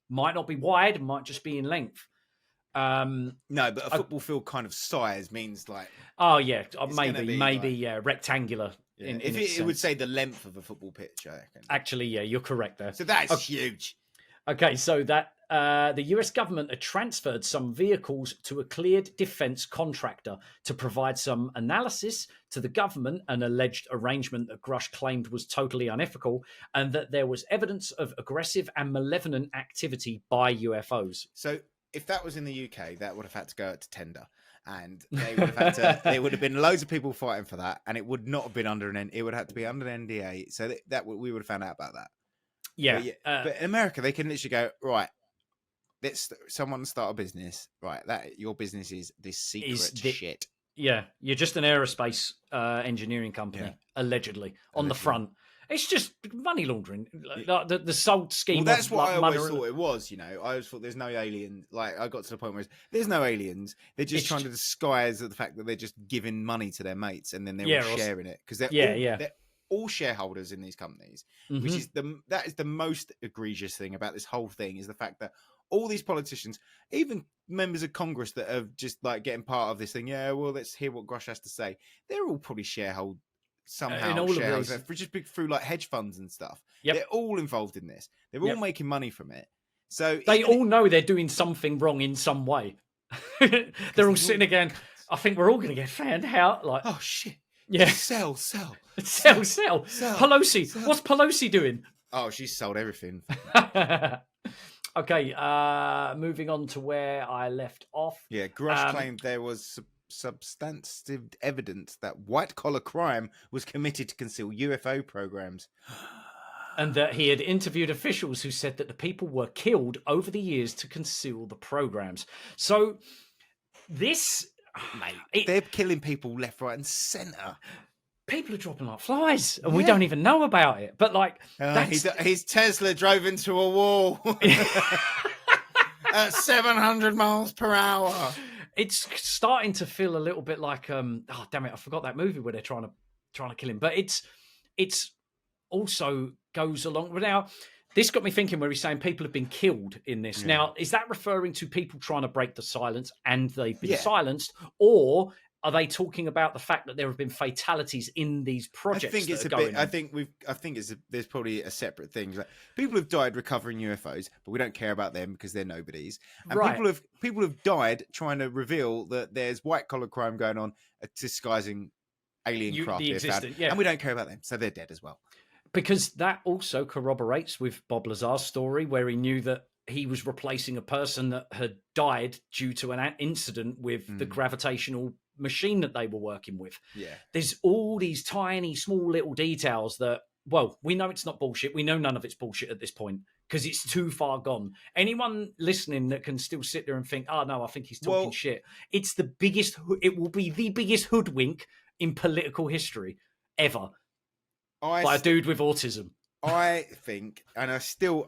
Might not be wide, might just be in length. No, but a football field kind of size means like. Oh yeah, maybe like, yeah, rectangular. Yeah. It would say the length of a football pitch, I reckon. Actually, yeah, you're correct there. So that's huge. Okay, so that the US government had transferred some vehicles to a cleared defense contractor to provide some analysis to the government, an alleged arrangement that Grusch claimed was totally unethical, and that there was evidence of aggressive and malevolent activity by UFOs. So if that was in the UK, that would have had to go out to tender. And they would have had to. There would have been loads of people fighting for that, and it would not have been under an. It would have to be under an NDA. So that we would have found out about that. Yeah, but in America, they can literally go right. Let's someone start a business. Right, that your business is this secret shit. Yeah, you're just an aerospace engineering company, allegedly on the front. It's just money laundering. The sole scheme. Well, that's what I always money... thought it was. You know, I always thought there's no alien. Like I got to the point where there's no aliens. They're just trying to disguise the fact that they're just giving money to their mates and then they're all sharing it because they're all shareholders in these companies. Which is that is the most egregious thing about this whole thing is the fact that all these politicians, even members of Congress that are just like getting part of this thing. Yeah, well, let's hear what Grusch has to say. They're all probably shareholders. Somehow shares just through like hedge funds and stuff. They're all involved in this. They're all making money from it. So they all know they're doing something wrong in some way. They're all sitting again. I think we're all going to get found out. Like, oh shit! Yeah, sell. Pelosi. Sell. What's Pelosi doing? Oh, she's sold everything. Okay, moving on to where I left off. Yeah, Grusch claimed there was substantive evidence that white-collar crime was committed to conceal UFO programs. And that he had interviewed officials who said that the people were killed over the years to conceal the programs. So this... Mate, they're killing people left, right and centre. People are dropping like flies and we don't even know about it. But like... his Tesla drove into a wall at 700 miles per hour. It's starting to feel a little bit like oh damn it, I forgot that movie where they're trying to kill him. But it's also goes along. Now, this got me thinking where he's saying people have been killed in this. Now, is that referring to people trying to break the silence and they've been silenced, or are they talking about the fact that there have been fatalities in these projects? I think it's a bit. I think there's probably a separate thing. Like, people have died recovering UFOs, but we don't care about them because they're nobodies. And people have died trying to reveal that there's white collar crime going on, disguising alien craft, and we don't care about them, so they're dead as well. Because that also corroborates with Bob Lazar's story, where he knew that he was replacing a person that had died due to an incident with the gravitational machine that they were working with. Yeah, there's all these tiny, small little details that, well, we know it's not bullshit. We know none of it's bullshit at this point because it's too far gone. Anyone listening that can still sit there and think, oh no, I think he's talking shit. It will be the biggest hoodwink in political history ever by a dude with autism. I think, and I still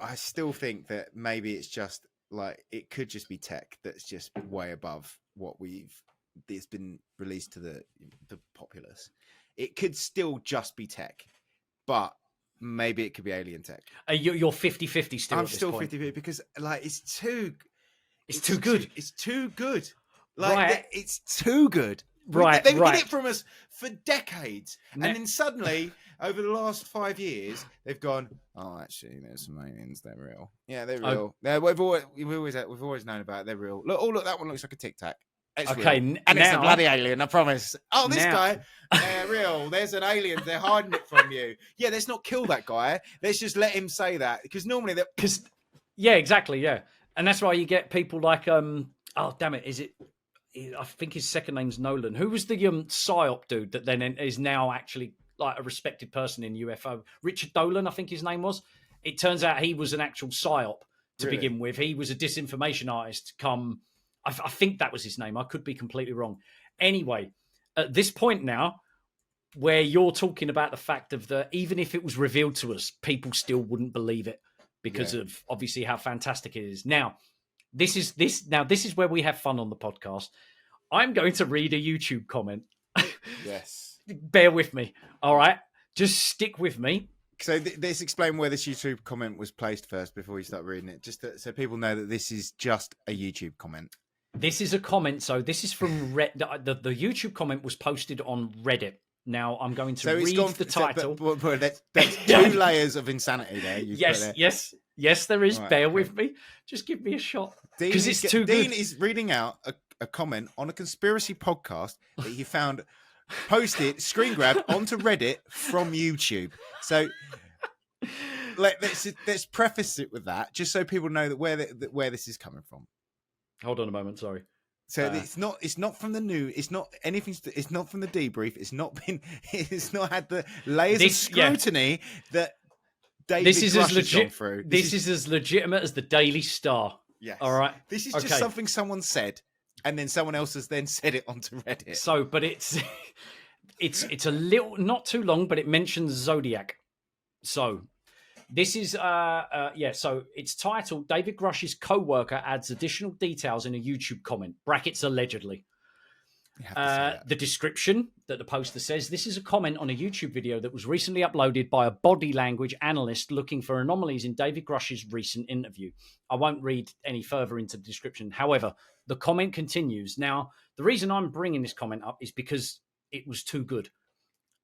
think that maybe it's just like, it could just be tech that's just way above what it's been released to the populace. It could still just be tech, but maybe it could be alien tech. You're 50-50 still. I'm still 50-50 because like it's too good. It's too good. Like it's too good. They've hid it from us for decades, and then suddenly over the last 5 years they've gone, oh, actually, there's some aliens. They're real. Yeah, they're real. We've always known about it. They're real. Look, that one looks like a Tic Tac. It's real. And it's a bloody alien, I promise. Oh, this guy, they're real. There's an alien. They're hiding it from you. Yeah, let's not kill that guy. Let's just let him say that because normally exactly, yeah, and that's why you get people like oh damn it, I think his second name's Nolan. Who was the Psyop dude that then is now actually like a respected person in UFO? Richard Dolan, I think his name was. It turns out he was an actual Psyop to begin with. He was a disinformation artist. I think that was his name. I could be completely wrong. Anyway, at this point now, where you're talking about the fact of even if it was revealed to us, people still wouldn't believe it because of obviously how fantastic it is. Now, this is where we have fun on the podcast. I'm going to read a YouTube comment. Yes. Bear with me. All right. Just stick with me. So let's explain where this YouTube comment was placed first before we start reading it, just so people know that this is just a YouTube comment. This is a comment. So this is from the YouTube comment was posted on Reddit. Now I'm going to read the title. That's 2 layers of insanity there. Yes, there is. Right, Bear with me. Just give me a shot because it's too good. Dean is reading out a comment on a conspiracy podcast that he found posted, screen grabbed onto Reddit from YouTube. So let's preface it with that, just so people know that where this is coming from. Hold on a moment. Sorry. So it's not from the new. It's not anything. It's not from the debrief. It's not had the layers of scrutiny that David Grusch has gone through. This is as legitimate as the Daily Star. Yes. All right. This is just something someone said, and then someone else has then said it onto Reddit. So, but it's a little not too long, but it mentions Zodiac. So this is so it's titled David Grusch's co-worker adds additional details in a YouTube comment, brackets allegedly. The description that the poster says, this is a comment on a YouTube video that was recently uploaded by a body language analyst looking for anomalies in David Grusch's recent interview. I won't read any further into the description. However, the comment continues. Now, the reason I'm bringing this comment up is because it was too good.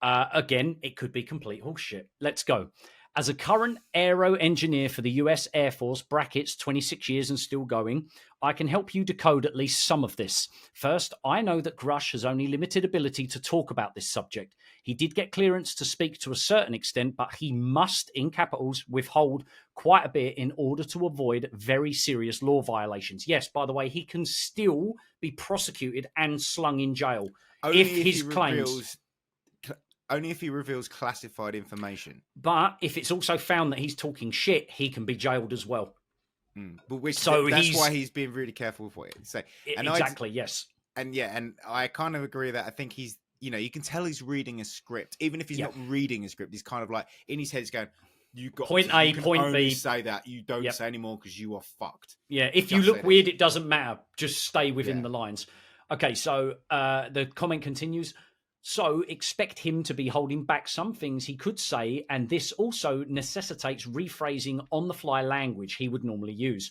Again, it could be complete horseshit. Let's go. As a current aero engineer for the US Air Force, brackets 26 years and still going, I can help you decode at least some of this. First, I know that Grusch has only limited ability to talk about this subject. He did get clearance to speak to a certain extent, but he must, in capitals, withhold quite a bit in order to avoid very serious law violations. Yes, by the way, he can still be prosecuted and slung in jail if his claims... Only if he reveals classified information. But if it's also found that he's talking shit, he can be jailed as well. But that's why he's being really careful with what he say. Yes. And I kind of agree that I think he's, you can tell he's reading a script. Even if he's not reading a script, he's kind of like, in his head, he's going, you got point A, point B. Say that. You don't say anymore because you are fucked. Yeah, if you look weird, it doesn't matter. Just stay within the lines. Okay, so the comment continues. So expect him to be holding back some things he could say, and this also necessitates rephrasing on-the-fly language he would normally use.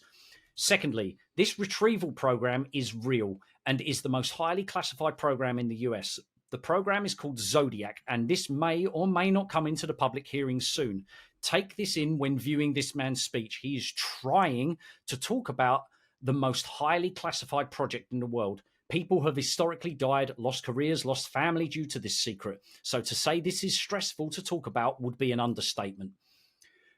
Secondly, this retrieval program is real and is the most highly classified program in the US. The program is called Zodiac, and this may or may not come into the public hearing soon. Take this in when viewing this man's speech. He is trying to talk about the most highly classified project in the world. People have historically died, lost careers, lost family due to this secret. So to say this is stressful to talk about would be an understatement.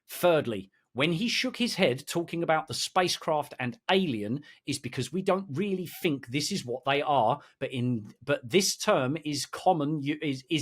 Thirdly, when he shook his head talking about the spacecraft and alien is because we don't really think this is what they are, but this term is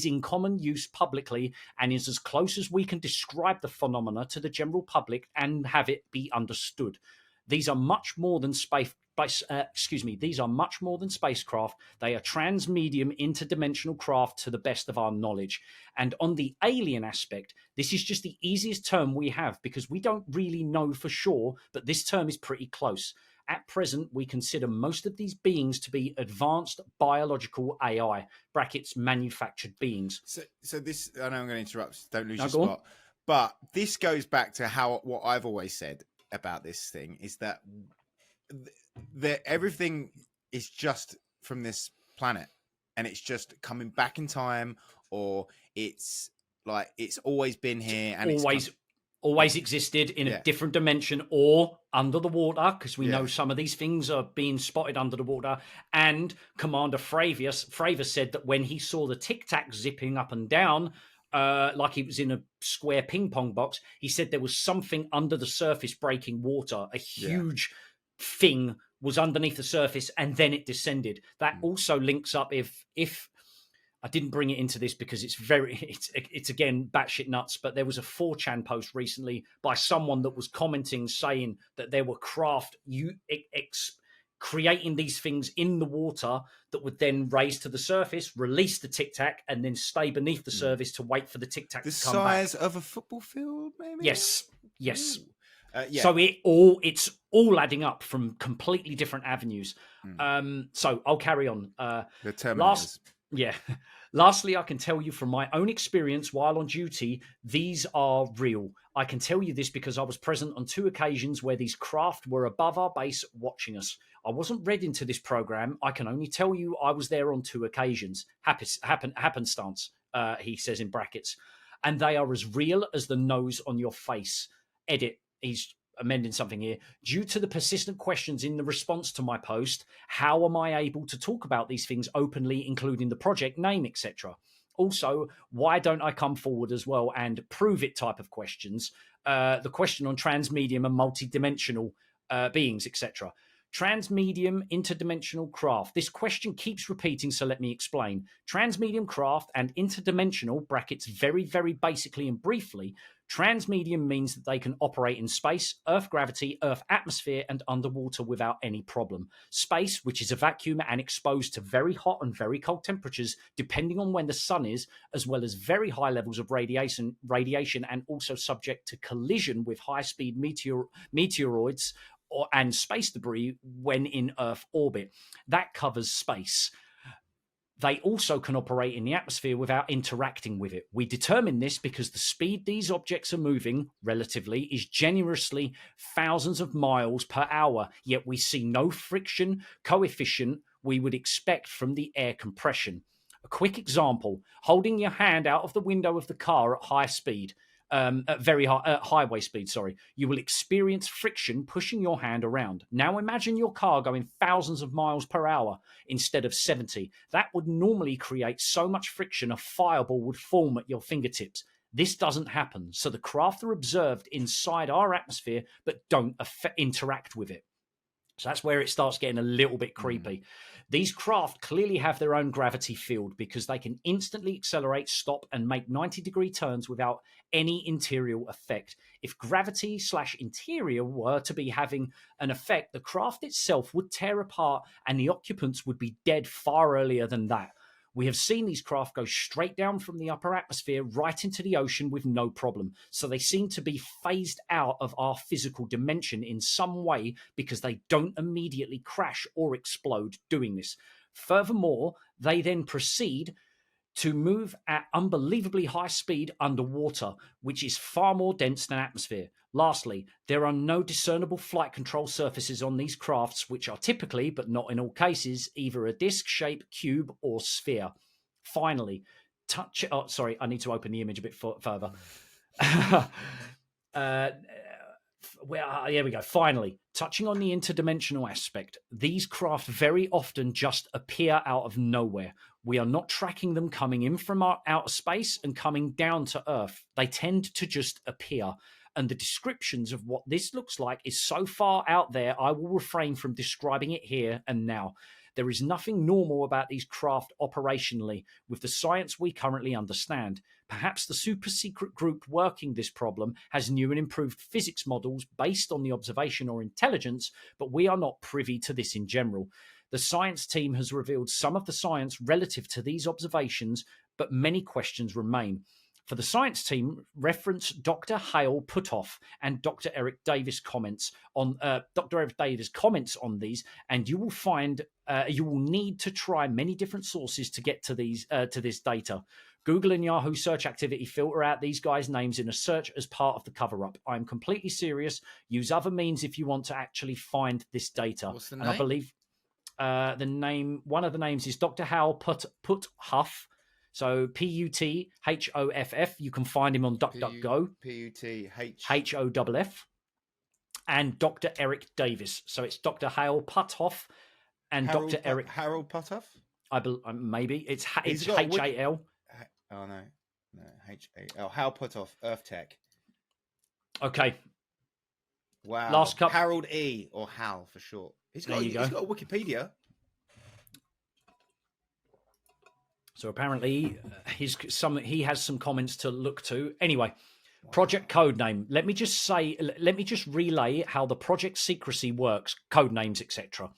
in common use publicly and is as close as we can describe the phenomena to the general public and have it be understood. These are much more than These are much more than spacecraft. They are transmedium interdimensional craft to the best of our knowledge. And on the alien aspect, this is just the easiest term we have because we don't really know for sure, but this term is pretty close. At present, we consider most of these beings to be advanced biological AI, brackets manufactured beings. So this, I know I'm going to interrupt, don't lose your spot. But this goes back to what I've always said about this thing is that everything is just from this planet and it's just coming back in time, or it's like it's always been here and always existed in a different dimension or under the water, because we know some of these things are being spotted under the water. And Commander Fravor said that when he saw the Tic Tac zipping up and down like he was in a square ping pong box, he said there was something under the surface breaking water. A huge thing was underneath the surface and then it descended. That also links up if I didn't bring it into this because it's again batshit nuts, but there was a 4chan post recently by someone that was commenting saying that there were craft creating these things in the water that would then raise to the surface, release the Tic Tac, and then stay beneath the surface to wait for the Tic Tac to come back. The size of a football field, maybe? Yes. Yeah. So it's all adding up from completely different avenues. So I'll carry on. The Terminators. Lastly, I can tell you from my own experience while on duty, these are real. I can tell you this because I was present on 2 occasions where these craft were above our base watching us. I wasn't read into this program. I can only tell you I was there on 2 occasions. Happenstance, he says in brackets. And they are as real as the nose on your face. Edit. He's amending something here. Due to the persistent questions in the response to my post, how am I able to talk about these things openly, including the project name, etc.? Also, why don't I come forward as well and prove it type of questions? The question on transmedium and multidimensional beings, etc. Transmedium interdimensional craft. This question keeps repeating, so let me explain. Transmedium craft and interdimensional, brackets very, very basically and briefly, transmedium means that they can operate in space, Earth gravity, Earth atmosphere, and underwater without any problem. Space, which is a vacuum and exposed to very hot and very cold temperatures, depending on when the sun is, as well as very high levels of radiation, and also subject to collision with high-speed meteoroids and space debris when in Earth orbit. That covers space. They also can operate in the atmosphere without interacting with it. We determine this because the speed these objects are moving, relatively, is generously thousands of miles per hour, yet we see no friction coefficient we would expect from the air compression. A quick example, holding your hand out of the window of the car at high speed, highway speed, you will experience friction pushing your hand around. Now imagine your car going thousands of miles per hour instead of 70. That would normally create so much friction a fireball would form at your fingertips. This doesn't happen, so the craft are observed inside our atmosphere but don't interact with it. So that's where it starts getting a little bit creepy. These craft clearly have their own gravity field because they can instantly accelerate, stop, and make 90-degree turns without any interior effect. If gravity/interior were to be having an effect, the craft itself would tear apart and the occupants would be dead far earlier than that. We have seen these craft go straight down from the upper atmosphere right into the ocean with no problem. So they seem to be phased out of our physical dimension in some way because they don't immediately crash or explode doing this. Furthermore, they then proceed to move at unbelievably high speed underwater, which is far more dense than atmosphere. Lastly, there are no discernible flight control surfaces on these crafts, which are typically, but not in all cases, either a disc shape, cube, or sphere. Finally, I need to open the image a bit further. Here we go. Finally, touching on the interdimensional aspect, these craft very often just appear out of nowhere. We are not tracking them coming in from our outer space and coming down to Earth. They tend to just appear. And the descriptions of what this looks like is so far out there, I will refrain from describing it here and now. There is nothing normal about these craft operationally with the science we currently understand. Perhaps the super secret group working this problem has new and improved physics models based on the observation or intelligence, but we are not privy to this in general. The science team has revealed some of the science relative to these observations, but many questions remain. For the science team, reference Dr. Hale Puthoff and Dr. Eric Davis comments on these, and you will find you will need to try many different sources to get to this data. Google and Yahoo search activity filter out these guys' names in a search as part of the cover-up. I'm completely serious. Use other means if you want to actually find this data. What's the name? And I believe one of the names is Dr. Hal Puthoff. So Puthoff. You can find him on DuckDuckGo. Puthoff. And Dr. Eric Davis. So it's Dr. Hale Puthoff and Dr. Eric. Harold Puthoff? Maybe. It's H-A-L. Oh, no. H-A-L. Hal Puthoff, Earth Tech. Okay. Wow. Last couple. Harold E. or Hal for short. He's got a Wikipedia. So apparently he has some comments to look to. Anyway, project code name. Let me just relay how the project secrecy works, code names, etc.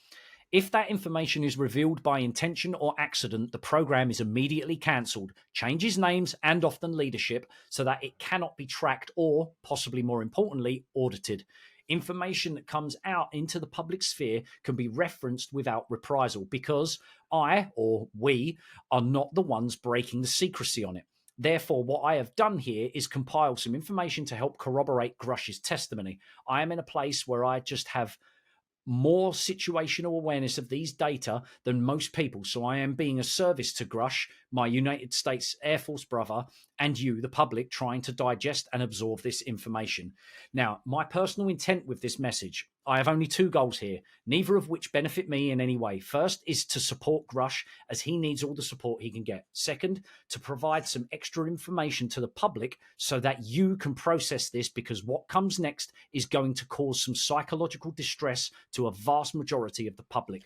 If that information is revealed by intention or accident, the program is immediately cancelled, changes names and often leadership so that it cannot be tracked or, possibly more importantly, audited. Information that comes out into the public sphere can be referenced without reprisal because I, or we, are not the ones breaking the secrecy on it. Therefore, what I have done here is compile some information to help corroborate Grusch's testimony. I am in a place where I just have more situational awareness of these data than most people. So I am being a service to Grusch, my United States Air Force brother, and you, the public, trying to digest and absorb this information. Now, my personal intent with this message, I have only two goals here, neither of which benefit me in any way. First is to support Grusch as he needs all the support he can get. Second, to provide some extra information to the public so that you can process this, because what comes next is going to cause some psychological distress to a vast majority of the public.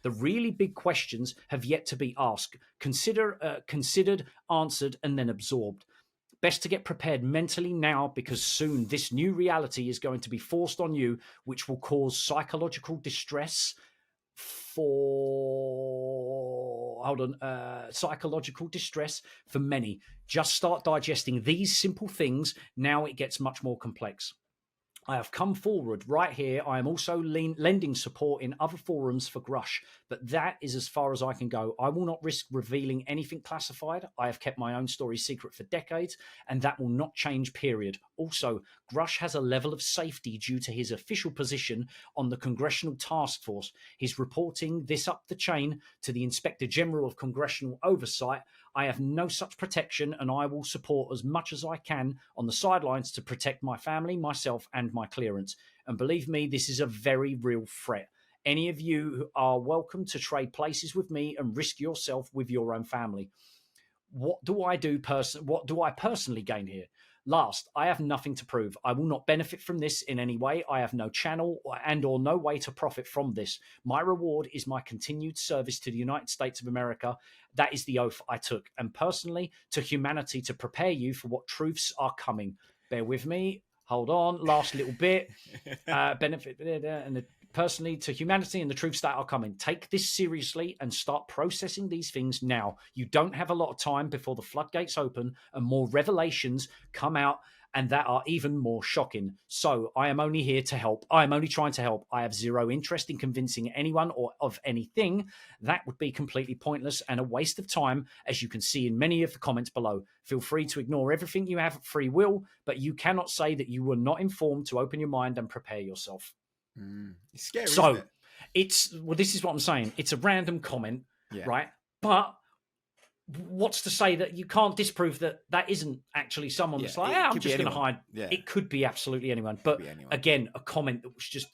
The really big questions have yet to be asked, considered, answered, and then absorbed. Best to get prepared mentally now, because soon this new reality is going to be forced on you, which will cause psychological distress psychological distress for many. Just start digesting these simple things. Now it gets much more complex. I have come forward right here. I am also lending support in other forums for Grusch, but that is as far as I can go. I will not risk revealing anything classified. I have kept my own story secret for decades, and that will not change, period. Also, Grusch has a level of safety due to his official position on the Congressional Task Force. He's reporting this up the chain to the Inspector General of Congressional Oversight. I have no such protection, and I will support as much as I can on the sidelines to protect my family, myself, and my clearance. And believe me, this is a very real threat. Any of you are welcome to trade places with me and risk yourself with your own family. What do I personally gain here? Last, I have nothing to prove. I will not benefit from this in any way. I have no channel or no way to profit from this. My reward is my continued service to the United States of America. That is the oath I took. And personally, to humanity, to prepare you for what truths are coming. Bear with me. Hold on. Last little bit. Personally, to humanity and the truths that are coming. Take this seriously and start processing these things now. You don't have a lot of time before the floodgates open and more revelations come out, and that are even more shocking. So I am only here to help. I am only trying to help. I have zero interest in convincing anyone or of anything. That would be completely pointless and a waste of time, as you can see in many of the comments below. Feel free to ignore everything you have at free will, but you cannot say that you were not informed to open your mind and prepare yourself. It's scary, so isn't it? This is what I'm saying. It's a random comment, right? But what's to say that you can't disprove that isn't actually someone that's like, I'm just going to hide. Yeah. It could be absolutely anyone. But again, a comment that was just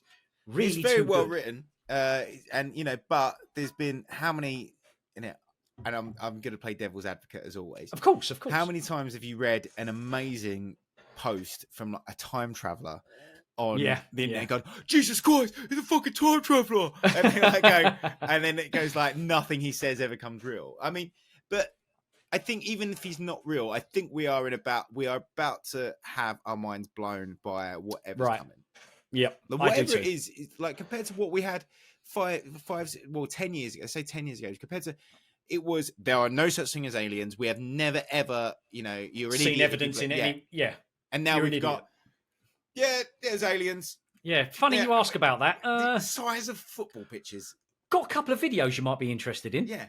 really very well written. And, but there's been how many, and I'm going to play devil's advocate as always. Of course. How many times have you read an amazing post from like a time traveler on the internet going, Jesus Christ, he's a fucking time traveler, and then it goes like nothing he says ever comes real. I mean, but I think even if he's not real, I think we are about to have our minds blown by whatever's coming. Yep, whatever it is, like compared to what we had 10 years ago. Say 10 years ago, compared to it was there are no such thing as aliens. We have never ever, you're an seen idiot evidence in any and now we've got. Yeah, there's aliens. Yeah, funny you ask about that. The size of football pitches. Got a couple of videos you might be interested in. Yeah.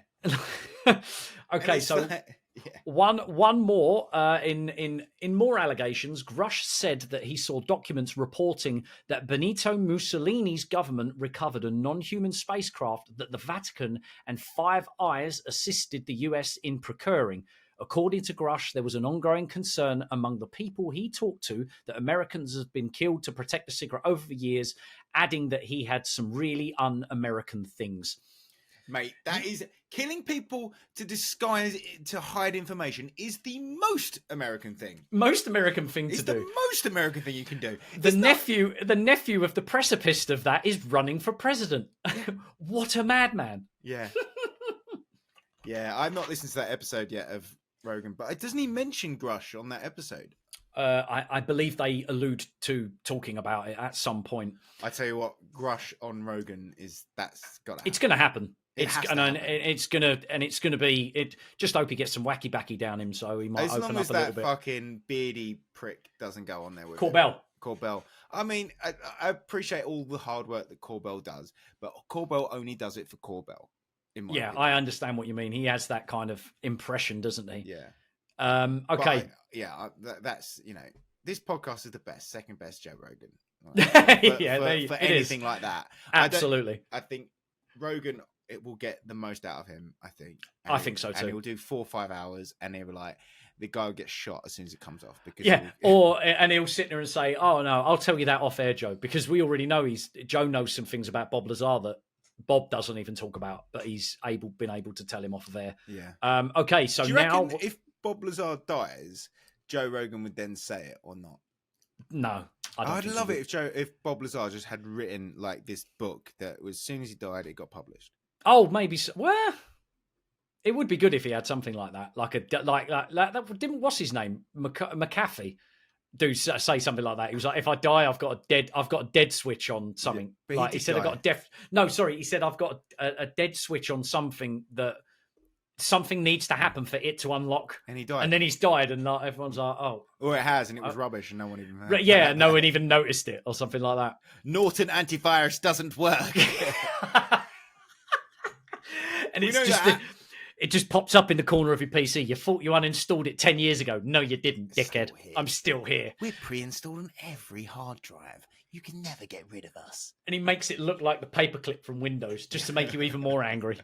Okay, so one more in more allegations. Grusch said that he saw documents reporting that Benito Mussolini's government recovered a non-human spacecraft that the Vatican and Five Eyes assisted the US in procuring. According to Grusch, there was an ongoing concern among the people he talked to that Americans had been killed to protect the secret over the years, adding that he had some really un-American things. Mate, that is killing people to hide information is the most American thing. Most American thing to do. It's the most American thing you can do. The nephew of the precipice of that is running for president. Yeah. What a madman. Yeah. Yeah, I've not listened to that episode yet of Rogan, but doesn't he mention Grusch on that episode? I believe they allude to talking about it at some point. I tell you what, Grusch on Rogan that's got. It's going to happen. It's gonna be. It just hope he gets some wacky backy down him, so he might open up a little bit. As long as that fucking beardy prick doesn't go on there with Corbell. I mean, I appreciate all the hard work that Corbell does, but Corbell only does it for Corbell. Yeah, opinion. I understand what you mean. He has that kind of impression, doesn't he? Yeah. Okay. That's this podcast is the best, second best Joe Rogan. For anything like that. Absolutely. I think Rogan, it will get the most out of him. I think. I think so too. And he'll do 4 or 5 hours, and he'll be like, the guy will get shot as soon as it comes off. Because he'll sit there and say, "Oh no, I'll tell you that off air, Joe," because we already know Joe knows some things about Bob Lazar that Bob doesn't even talk about, but he's been able to tell him off of air. Yeah. Okay, so do you now, reckon if Bob Lazar dies, Joe Rogan would then say it or not? No, I'd love it if Bob Lazar just had written like this book that was, as soon as he died, it got published. Oh, maybe so. Well, it would be good if he had something like that, like that. Didn't what's his name, McAfee, say something like that? He was like, "If I die, I've got a dead switch on something." Yeah, like he said, "I got a death." No, sorry, he said, "I've got a dead switch on something that something needs to happen for it to unlock." And he died, and then he's died, and like, everyone's like, "Oh, or it has, and it was rubbish, and no one even yeah, no one even noticed it, or something like that." Norton antivirus doesn't work. And it's just it just pops up in the corner of your PC. You thought you uninstalled it 10 years ago. No, you didn't, dickhead. I'm still here. We're pre-installed on every hard drive. You can never get rid of us. And he makes it look like the paperclip from Windows, just to make you even more angry.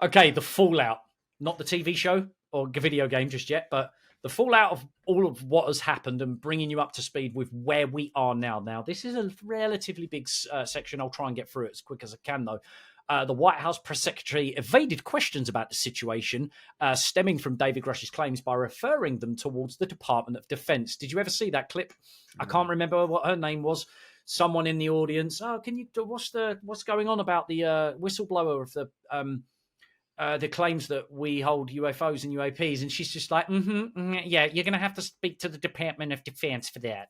Okay, the fallout. Not the TV show or video game just yet, but the fallout of all of what has happened and bringing you up to speed with where we are now. Now, this is a relatively big section. I'll try and get through it as quick as I can, though. The White House press secretary evaded questions about the situation stemming from David Grusch's claims by referring them towards the Department of Defense. Did you ever see that clip? I can't remember what her name was. Someone in the audience. Oh, can you? What's going on about the whistleblower of the claims that we hold UFOs and UAPs? And she's just like, yeah, you're going to have to speak to the Department of Defense for that.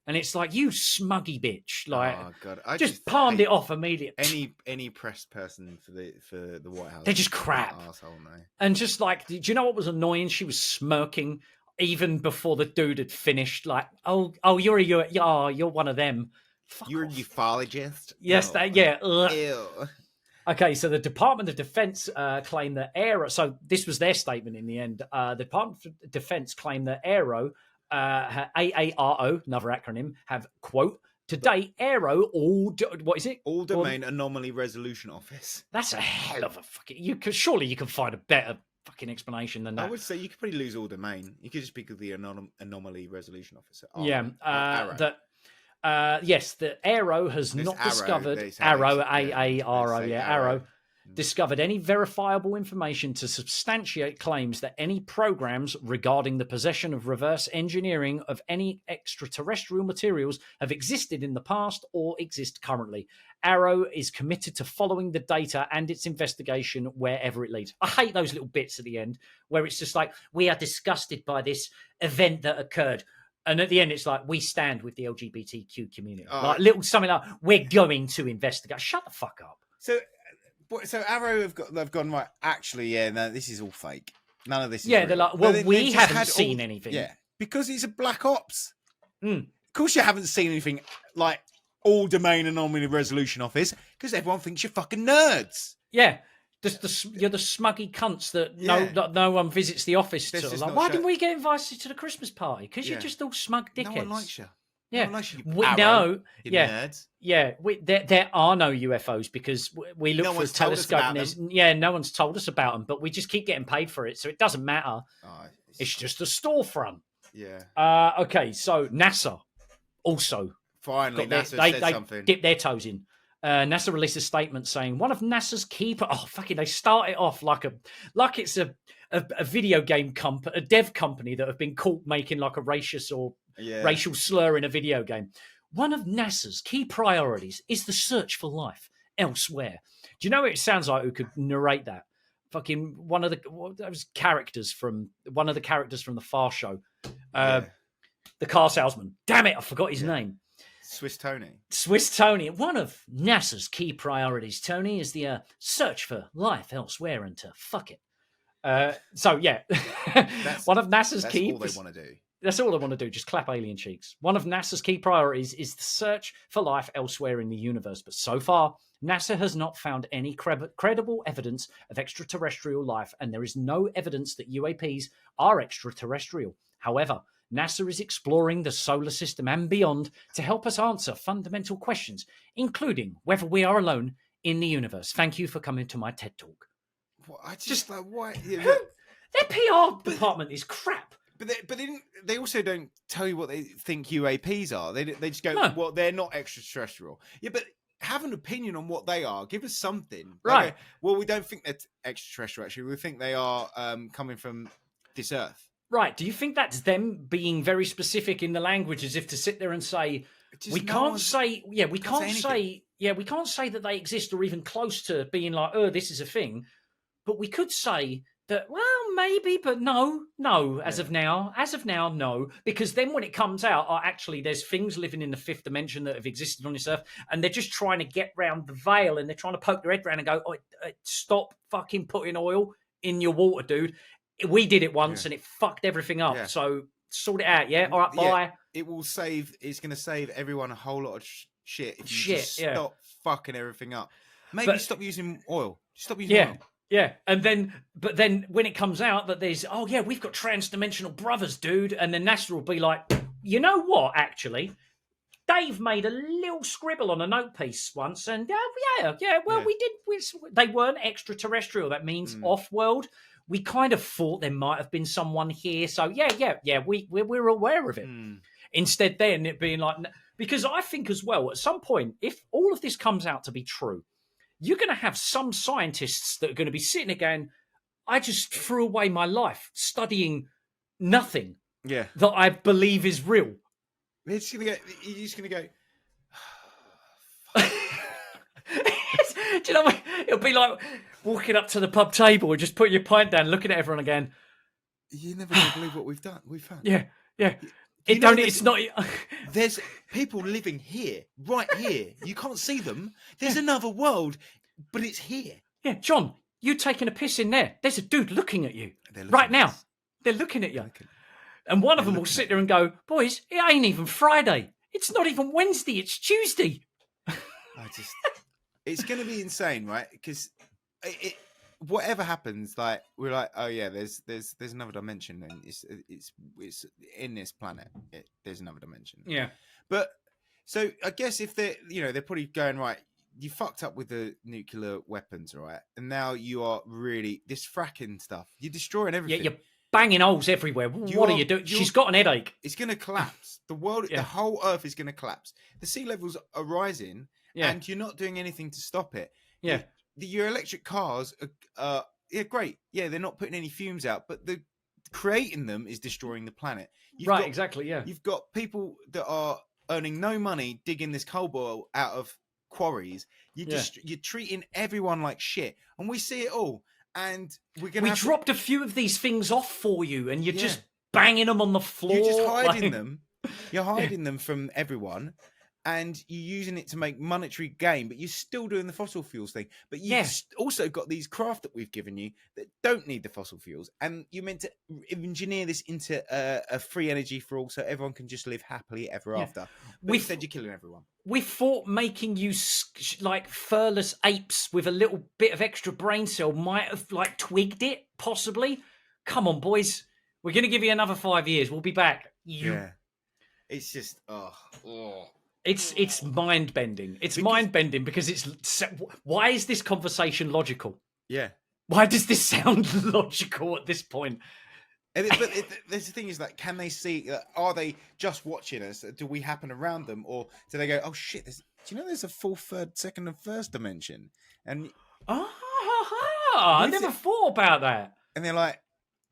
And it's like, you smuggy bitch! Like, oh God, I just palmed it off immediately. Any press person for the White House, they're just crap. Asshole, no. And just like, do you know what was annoying? She was smirking even before the dude had finished. Like, oh, you're one of them. Fuck you're off. a ufologist. Yes, no. yeah. Ew. Okay, so the Department of Defense claimed that Aero. So this was their statement in the end. The Department of Defense claimed that Aero. AARO, another acronym, have, quote, to date, Aero, what is it? All Domain Anomaly Resolution Office. That's a hell of a fucking... Surely you can find a better fucking explanation than that. I would say you could probably lose All Domain. You could just speak of the Anomaly Resolution Officer. Yes, the Aero has not discovered... Arrow, AARO, Arrow. Discovered any verifiable information to substantiate claims that any programs regarding the possession of reverse engineering of any extraterrestrial materials have existed in the past or exist currently. Arrow is committed to following the data and its investigation wherever it leads. I hate those little bits at the end where it's just like, we are disgusted by this event that occurred. And at the end, it's like, we stand with the LGBTQ community. Like little something like, we're going to investigate. Shut the fuck up. So Arrow have gone, right, actually, yeah, no, this is all fake. None of this is real. They're like, well, we haven't seen anything. Yeah, because it's a black ops. Of course you haven't seen anything like All Domain Anomaly Resolution Office, because everyone thinks you're fucking nerds. Yeah, you're the smuggy cunts that no one visits the office to. Like, why didn't we get invited to the Christmas party? Because you're just all smug dickheads. No one likes you. Yeah, nerds. Yeah. There are no UFOs because we look for a telescope. And no one's told us about them, but we just keep getting paid for it, so it doesn't matter. It's just a storefront. Yeah. Okay, so NASA also finally said something. They dipped their toes in. NASA released a statement saying one of NASA's key. They start it off like it's a video game a dev company that have been caught making like a racist or racial slur in a video game. One of NASA's key priorities is the search for life elsewhere. Do you know what it sounds like? Who could narrate that? fucking one of those characters from one of the characters from the Far Show, the car salesman. Damn it, I forgot his name. Swiss Tony. Swiss Tony. One of NASA's key priorities, Tony, is the search for life elsewhere and to fuck it. So yeah, one of NASA's key. That's all they want to do. That's all they want to do. Just clap alien cheeks. One of NASA's key priorities is the search for life elsewhere in the universe. But so far, NASA has not found any credible evidence of extraterrestrial life, and there is no evidence that UAPs are extraterrestrial. However, NASA is exploring the solar system and beyond to help us answer fundamental questions, including whether we are alone in the universe. Thank you for coming to my TED Talk. Well, I just like why their PR department is crap. But they also don't tell you what they think UAPs are. They just go, well, they're not extraterrestrial. Yeah, but have an opinion on what they are. Give us something. Right. Like, well, we don't think they're extraterrestrial, actually. We think they are coming from this Earth. Right. Do you think that's them being very specific in the language, as if to sit there and say, we can't say that they exist or even close to being like, oh, this is a thing. But we could say that, well, maybe, but no, as of now, no. Because then when it comes out, actually, there's things living in the fifth dimension that have existed on this Earth, and they're just trying to get round the veil, and they're trying to poke their head around and go, stop fucking putting oil in your water, dude. We did it once and it fucked everything up. Yeah. So sort it out, yeah? All right, bye. It's going to save everyone a whole lot of shit if you just stop fucking everything up. Maybe stop using oil. Stop using oil. Yeah, but then when it comes out that there's, we've got trans-dimensional brothers, dude, and then NASA will be like, you know what, actually? Dave made a little scribble on a note piece once, and we did. They weren't extraterrestrial. That means off-world. We kind of thought there might have been someone here, so we're aware of it. Instead, then it being like, because I think as well, at some point, if all of this comes out to be true, you're going to have some scientists that are going to be sitting there going, I just threw away my life studying nothing that I believe is real. You're just going to go, do you know what? It'll be like walking up to the pub table and just putting your pint down, looking at everyone again. You're never going to believe what we've found. Yeah. It's not. There's people living here, right here. You can't see them. There's another world, but it's here. Yeah, John, you taking a piss in there. There's a dude looking at you right now. They're looking at you. And one of them will sit there and go, boys, it ain't even Friday. It's not even Wednesday. It's Tuesday. It's going to be insane, right? Because whatever happens, like we're like, oh yeah, there's another dimension, and it's in this planet. There's another dimension. Yeah. But so I guess if they're probably going, right, you fucked up with the nuclear weapons, right? And now you are really this fracking stuff. You're destroying everything. Yeah, you're banging holes everywhere. What are you doing? She's got an headache. It's going to collapse. The world, the whole Earth is going to collapse. The sea levels are rising. Yeah. And you're not doing anything to stop it. Yeah. Your electric cars are great. Yeah, they're not putting any fumes out, but creating them is destroying the planet. Exactly, yeah. You've got people that are earning no money digging this coal oil out of quarries. You're treating everyone like shit. And we see it all. And we dropped a few of these things off for you, and you're just banging them on the floor. You're just hiding them. You're hiding them from everyone. And you're using it to make monetary gain, but you're still doing the fossil fuels thing. But you've also got these craft that we've given you that don't need the fossil fuels. And you're meant to engineer this into a free energy for all, so everyone can just live happily ever after. But instead, you're killing everyone. We thought making you like furless apes with a little bit of extra brain cell might have like twigged it, possibly. Come on, boys. We're going to give you another 5 years. We'll be back. Yeah. It's just, It's mind bending. It's mind bending because why is this conversation logical? Yeah. Why does this sound logical at this point? But the thing is, like, can they see? Are they just watching us? Do we happen around them, or do they go, "Oh shit! Do you know there's a full third, second, and first dimension?" And I never thought about that. And they're like,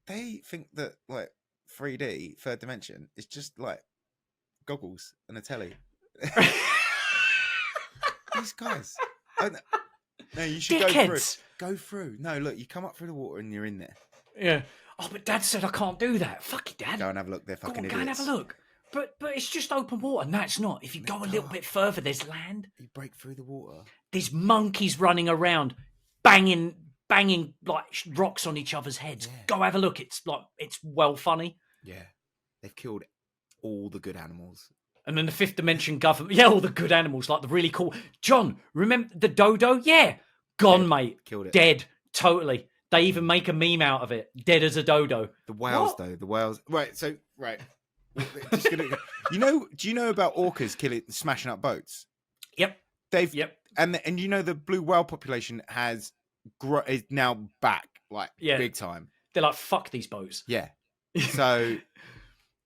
they think that like 3D third dimension is just like goggles and a telly. These guys. No, you should Dickheads. go through. Go through. No, look, you come up through the water and you're in there. Yeah. Oh, but Dad said I can't do that. Fuck it, Dad. Go and have a look. They're fucking idiots. Go and have a look. But it's just open water. No, it's not. If you go a little bit further, there's land. You break through the water. There's monkeys running around, banging like rocks on each other's heads. Yeah. Go have a look. It's well funny. Yeah. They've killed all the good animals. And then the fifth dimension government. Yeah, all the good animals, like the really cool. John, remember the dodo? Yeah. Gone, mate. Killed it. Dead. Totally. They even make a meme out of it. Dead as a dodo. The whales, though. The whales. Right. So, right. Just gonna, do you know about orcas smashing up boats? Yep. And you know the blue whale population is now back, like, big time. They're like, fuck these boats. Yeah. So,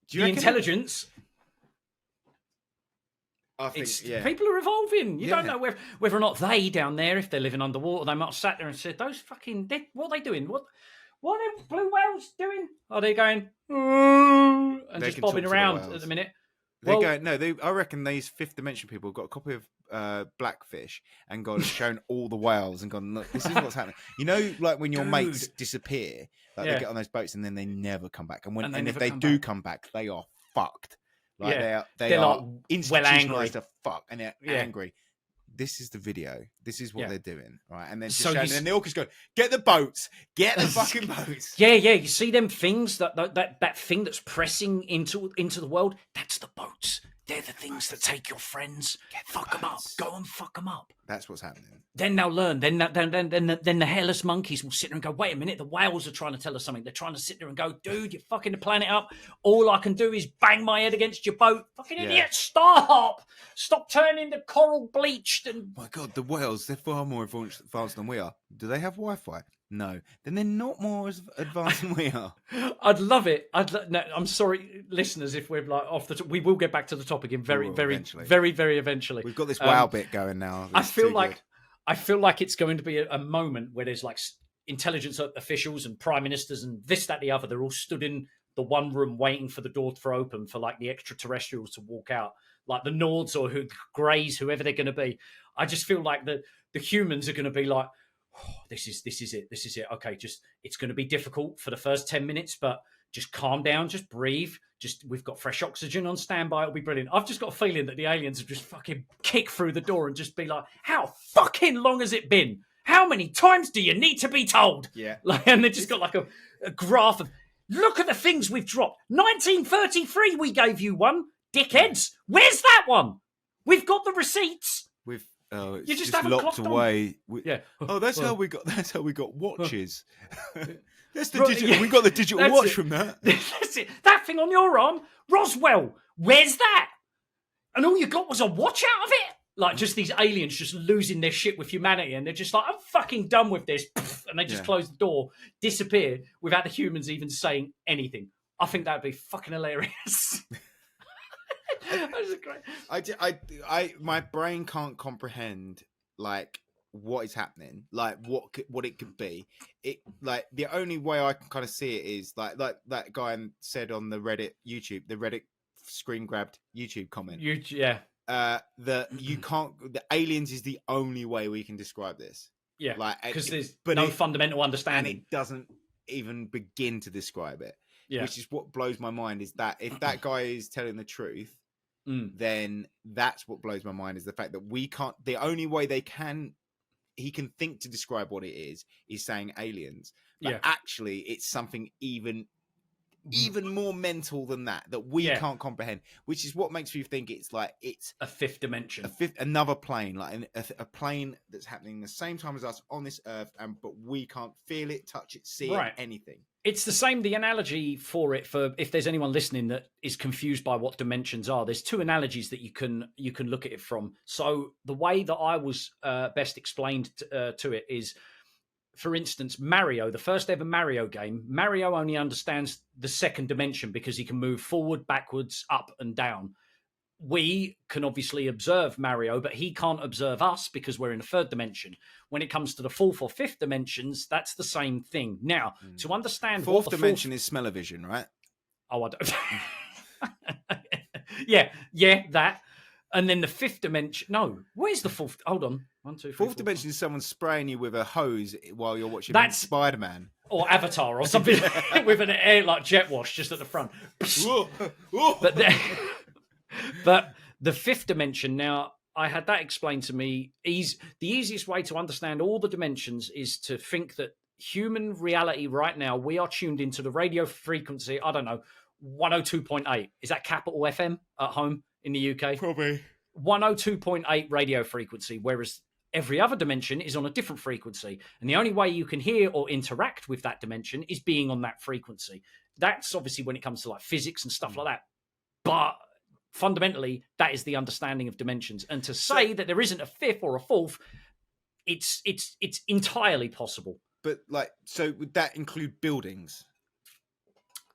do you the intelligence... I think, people are evolving. You don't know whether or not they down there, if they're living underwater, they might have sat there and said, "Those fucking what are they doing? What are blue whales doing? Are they going and just bobbing around at the minute?" They're going. No, I reckon these fifth dimension people have got a copy of Blackfish and gone and shown all the whales and gone, "Look, this is what's happening." You know, like when your mates disappear, like they get on those boats and then they never come back. And if they do come back, they are fucked. Like they're like institutionalized to fuck, and they're angry. This is the video. This is what they're doing, right? And then and then the orcas go, "Get the boats, get the fucking boats." Yeah. You see them things that thing that's pressing into the world. That's the boats. They're the things that take your friends. Fuck them up. Go and fuck them up. That's what's happening. Then they'll learn. Then the hairless monkeys will sit there and go, wait a minute, the whales are trying to tell us something. They're trying to sit there and go, dude, you're fucking the planet up. All I can do is bang my head against your boat. Fucking idiot, stop turning the coral bleached. And my God, the whales, they're far more advanced than we are. Do they have Wi-Fi? No. Then they're not more as advanced than we are. I'd love it. No, I'm sorry, listeners, if we're like off the we will get back to the topic again very eventually. We've got this wow bit going now. I feel like it's going to be a moment where there's like intelligence officials and prime ministers and this, that, the other. They're all stood in the one room waiting for the door to throw open for like the extraterrestrials to walk out, like the Nords or Greys, whoever they're going to be. I just feel like the humans are going to be like, oh, this is it. Okay, it's going to be difficult for the first 10 minutes, but just calm down, just breathe. We've got fresh oxygen on standby. It'll be brilliant. I've just got a feeling that the aliens will just fucking kick through the door and just be like, how fucking long has it been? How many times do you need to be told? Yeah. And they just got like a graph of, look at the things we've dropped. 1933, we gave you one. Dickheads. Where's that one? We've got the receipts. It's you just haven't locked away. That's how we got watches. That's the digital. We got the digital watch from that. That's it. That thing on your arm, Roswell. Where's that? And all you got was a watch out of it. Like just these aliens just losing their shit with humanity, and they're just like, I'm fucking done with this, and they just close the door, disappear without the humans even saying anything. I think that'd be fucking hilarious. That's great. My brain can't comprehend like what is happening, like what it could be. It like the only way I can kind of see it is like that guy said on the Reddit screen grabbed YouTube comment. That you can't. The aliens is the only way we can describe this. Yeah, like because there's no fundamental understanding. And it doesn't even begin to describe it. Yeah, which is what blows my mind. Is that if that guy is telling the truth. Then that's what blows my mind is the fact that we can't. The only way he can think to describe what it is saying aliens. But actually, it's something even more mental than that we can't comprehend. Which is what makes you think it's a fifth dimension, another plane, like a plane that's happening the same time as us on this earth, but we can't feel it, touch it, see it, anything. It's the same. The analogy for if there's anyone listening that is confused by what dimensions are, there's two analogies that you can look at it from. So the way that I was best explained to it is, for instance, Mario, the first ever Mario game, Mario only understands the second dimension because he can move forward, backwards, up and down. We can obviously observe Mario, but he can't observe us because we're in the third dimension. When it comes to the fourth or fifth dimensions, that's the same thing. Now, to understand fourth dimension is smell-o-vision, right? Oh, I don't. yeah, that. And then the fifth dimension. No, where's the fourth? Hold on. 1, 2, 3, Fourth 4, dimension is someone spraying you with a hose while you're watching That's- Spider-Man. or Avatar or something with an air like jet wash just at the front. But but the fifth dimension, now I had that explained to me. The easiest way to understand all the dimensions is to think that human reality right now, we are tuned into the radio frequency, I don't know, 102.8. Is that capital FM at home in the UK? Probably. 102.8 radio frequency, whereas every other dimension is on a different frequency. And the only way you can hear or interact with that dimension is being on that frequency. That's obviously when it comes to like physics and stuff like that. But fundamentally, that is the understanding of dimensions. And to say that there isn't a fifth or a fourth, it's entirely possible. But like, so would that include buildings?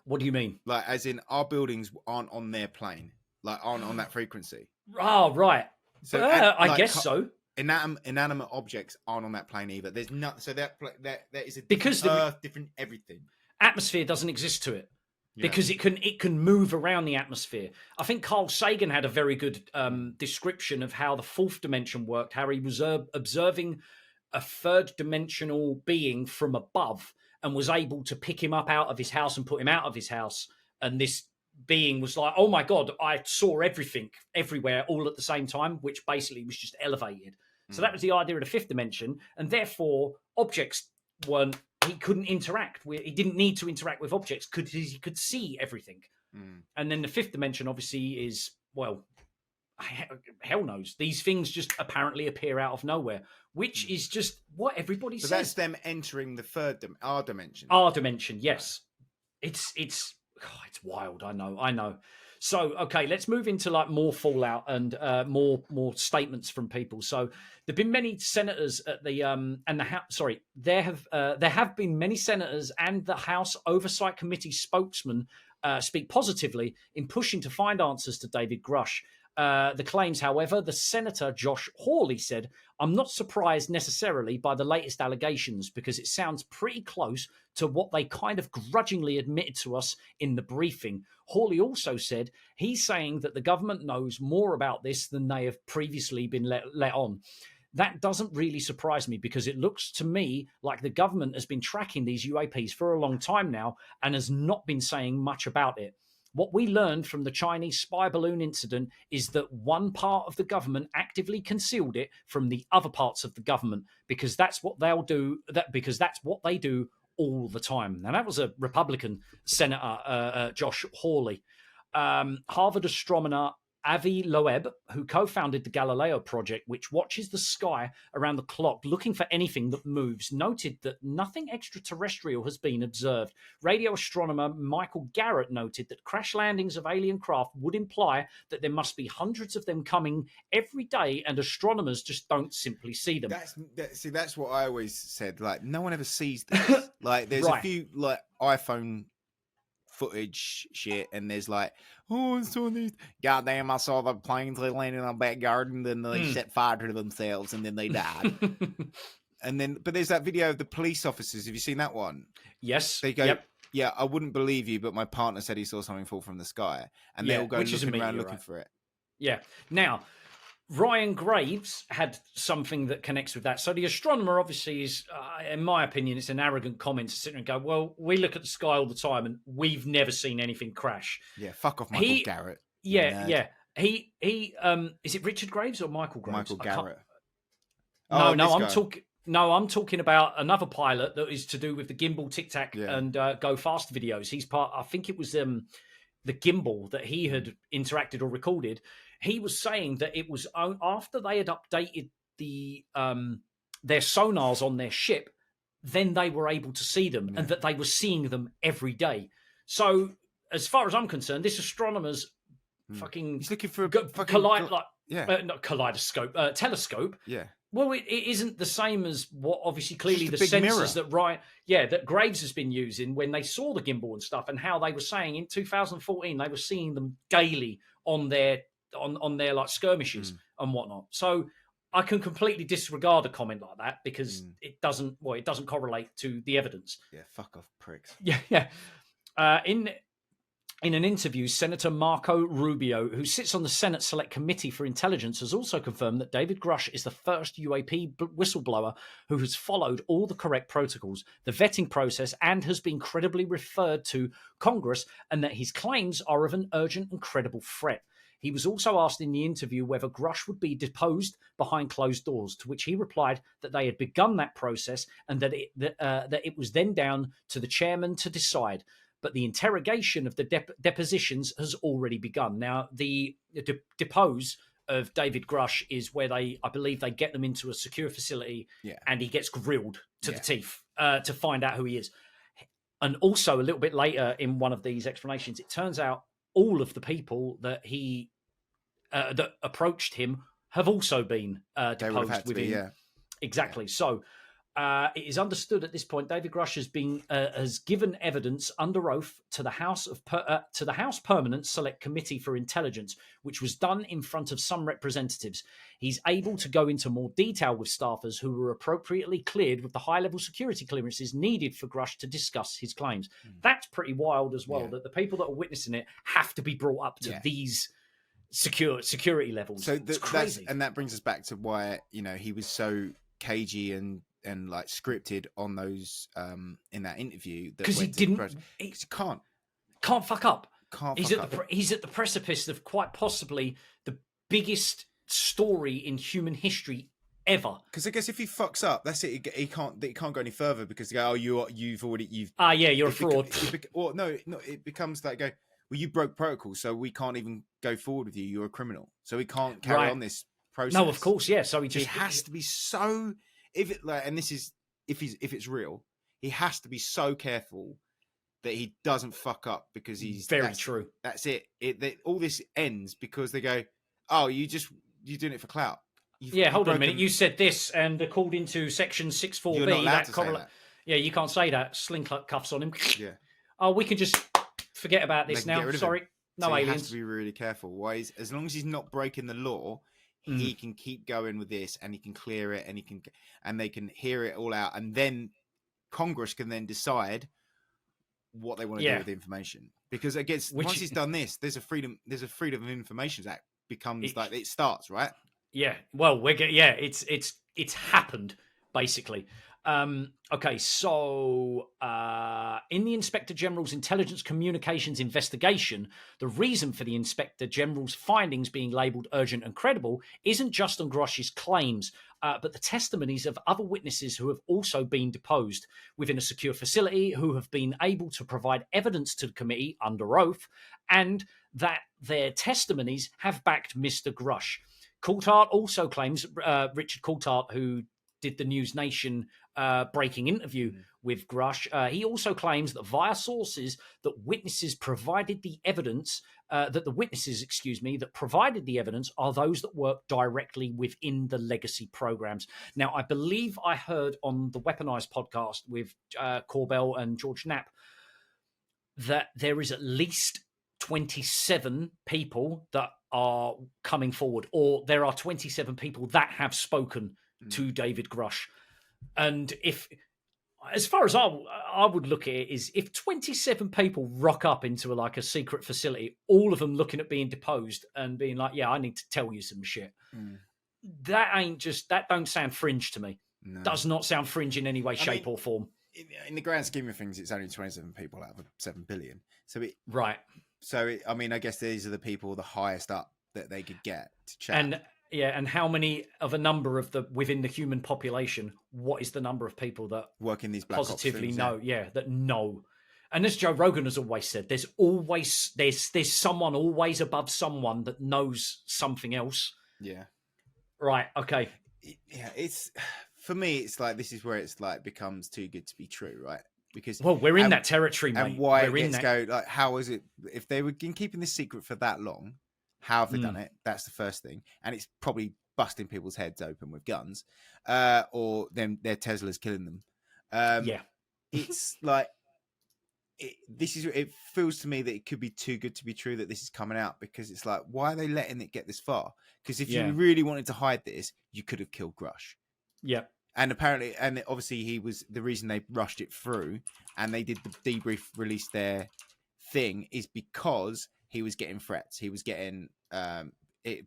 What do you mean? Like, as in our buildings aren't on their plane, like aren't on that frequency. Oh, right. So I guess so. Inanimate objects aren't on that plane either. There's not. So that is a different Because Earth, different everything. Atmosphere doesn't exist to it. Because it can move around the atmosphere. I think Carl Sagan had a very good description of how the fourth dimension worked, how he was observing a third dimensional being from above and was able to pick him up out of his house and put him out of his house. And this being was like, oh my God, I saw everything everywhere all at the same time, which basically was just elevated. So that was the idea of the fifth dimension. And therefore, objects he couldn't interact with, he didn't need to interact with objects because he could see everything. And then the fifth dimension obviously is, well, hell knows. These things just apparently appear out of nowhere, which is just what everybody says. That's them entering the our dimension. Our dimension, yes. It's wild. I know. So, okay, let's move into like more fallout and more statements from people. So, there've been many senators at the there have been many senators and the House Oversight Committee spokesman speak positively in pushing to find answers to David Grusch. The claims, however, the Senator Josh Hawley said, I'm not surprised necessarily by the latest allegations because it sounds pretty close to what they kind of grudgingly admitted to us in the briefing. Hawley also said he's saying that the government knows more about this than they have previously been let on. That doesn't really surprise me because it looks to me like the government has been tracking these UAPs for a long time now and has not been saying much about it. What we learned from the Chinese spy balloon incident is that one part of the government actively concealed it from the other parts of the government because that's what they'll do. Because that's what they do all the time. Now that was a Republican Senator, Josh Hawley. Harvard astronomer Avi Loeb, who co-founded the Galileo project, which watches the sky around the clock looking for anything that moves, noted that nothing extraterrestrial has been observed. Radio astronomer Michael Garrett noted that crash landings of alien craft would imply that there must be hundreds of them coming every day and astronomers just don't simply see them. That's what I always said. Like, no one ever sees this. Like, there's a few like iPhone footage shit, and there's like, oh, I saw these. Goddamn, I saw the planes they landed in our back garden, then they set fire to themselves, and then they died. And then, but there's that video of the police officers. Have you seen that one? Yes. They go, yeah, I wouldn't believe you, but my partner said he saw something fall from the sky, and they all go looking around looking for it. Yeah. Now, Ryan Graves had something that connects with that. So the astronomer obviously is, in my opinion, it's an arrogant comment to sit there and go, well, we look at the sky all the time and we've never seen anything crash. Yeah, fuck off Michael Garrett. Yeah. He is it Richard Graves or Michael Graves? Michael Garrett. I'm talking about another pilot that is to do with the gimbal Tic Tac and Go Fast videos. He's part, I think it was the gimbal that he had interacted or recorded. He was saying that it was after they had updated their sonars on their ship, then they were able to see them and that they were seeing them every day. So as far as I'm concerned, this astronomer's fucking... He's looking for a not kaleidoscope, telescope. Yeah. Well, it isn't the same as what obviously clearly the sensors mirror. that Graves has been using when they saw the gimbal and stuff, and how they were saying in 2014 they were seeing them daily on their like skirmishes and whatnot. So I can completely disregard a comment like that because it doesn't correlate to the evidence. Yeah, fuck off, pricks. Yeah. In an interview, Senator Marco Rubio, who sits on the Senate Select Committee for Intelligence, has also confirmed that David Grusch is the first UAP whistleblower who has followed all the correct protocols, the vetting process, and has been credibly referred to Congress, and that his claims are of an urgent and credible threat. He was also asked in the interview whether Grusch would be deposed behind closed doors, to which he replied that they had begun that process and that it was then down to the chairman to decide. But the interrogation of the depositions has already begun. Now, the depose of David Grusch is where I believe they get them into a secure facility and he gets grilled to the teeth to find out who he is. And also, a little bit later in one of these explanations, it turns out all of the people that that approached him have also been deposed within. Exactly. Yeah. So it is understood at this point David Grusch has given evidence under oath to the House Permanent Select Committee for Intelligence, which was done in front of some representatives. He's able to go into more detail with staffers who were appropriately cleared with the high-level security clearances needed for Grusch to discuss his claims. That's pretty wild as well, that the people that are witnessing it have to be brought up to these security levels. So it's crazy. And that brings us back to why, he was so cagey and like scripted on those in that interview, because he can't fuck up. He's at the precipice of quite possibly the biggest story in human history ever. Because I guess if he fucks up, that's it. He can't go any further because they go, you're a fraud. It becomes like well, you broke protocol, so we can't even go forward with you. You're a criminal, so we can't carry on this process. No, of course, yeah. So he has to be so. If it's real, he has to be so careful that he doesn't fuck up because that's true. That's it. All this ends because they go, "Oh, you're doing it for clout." Hold on a minute. You said this, and according to Section 6.4b, that. Yeah, you can't say that. Sling cuffs on him. Yeah. Oh, we can just forget about this now. Sorry, no aliens. He has to be really careful. Why? As long as he's not breaking the law. He can keep going with this, and he can clear it, and they can hear it all out, and then Congress can then decide what they want to do with the information. Because I guess once he's done this, there's a Freedom of Information Act it starts, right? Yeah. Well, it's happened basically. Okay, so in the Inspector General's Intelligence Communications investigation, the reason for the Inspector General's findings being labelled urgent and credible isn't just on Grusch's claims, but the testimonies of other witnesses who have also been deposed within a secure facility, who have been able to provide evidence to the committee under oath, and that their testimonies have backed Mr. Grusch. Coulthard also claims, Richard Coulthard, who did the News Nation breaking interview with Grusch, he also claims that via sources that witnesses provided the evidence, that provided the evidence are those that work directly within the legacy programs. Now, I believe I heard on the Weaponized podcast with Corbell and George Knapp that there is at least 27 people that are coming forward, or there are 27 people that have spoken to David Grusch. And as far as I would look at it, is if 27 people rock up into a secret facility, all of them looking at being deposed and being like, yeah, I need to tell you some shit. That don't sound fringe to me. No. Does not sound fringe in any way, shape or form. In the grand scheme of things, it's only 27 people out of 7 billion. I guess these are the people the highest up that they could get to chat. And how many of a number of within the human population? What is the number of people that work in these black positively ops things, know? Yeah, that know. And as Joe Rogan has always said, there's someone always above someone that knows something else. Yeah. Right. Okay. Yeah. It's for me. It's like this is where it's like becomes too good to be true, right? Because we're in that territory, mate. And why how is it if they were keeping this secret for that long? How have they done it? That's the first thing. And it's probably busting people's heads open with guns, or their Teslas killing them. It's like it feels to me that it could be too good to be true that this is coming out, because it's like, why are they letting it get this far? Because if you really wanted to hide this, you could have killed Grusch. Yeah. And apparently, and obviously he was the reason they rushed it through, and they did the debrief, released their thing is because he was getting threats. He was getting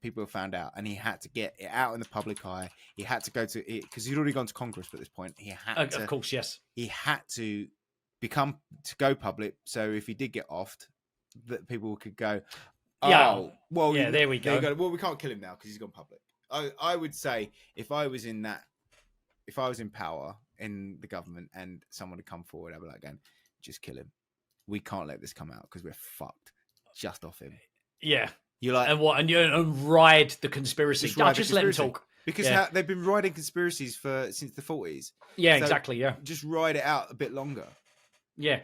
people found out, and he had to get it out in the public eye. He had to go to it because he'd already gone to Congress at this point. He had to, of course, yes. He had to go public. So if he did get offed, that people could go, oh, Yeah. well, Yeah, there we go. Well, we can't kill him now because he's gone public. I would say if I was in power in the government and someone had come forward, I'd be like, just kill him. We can't let this come out because we're fucked. Just off him. Yeah. You're like, and ride the conspiracy. Just let him talk. Because they've been riding conspiracies since the 40s. Yeah, So exactly. Yeah. Just ride it out a bit longer. Yeah.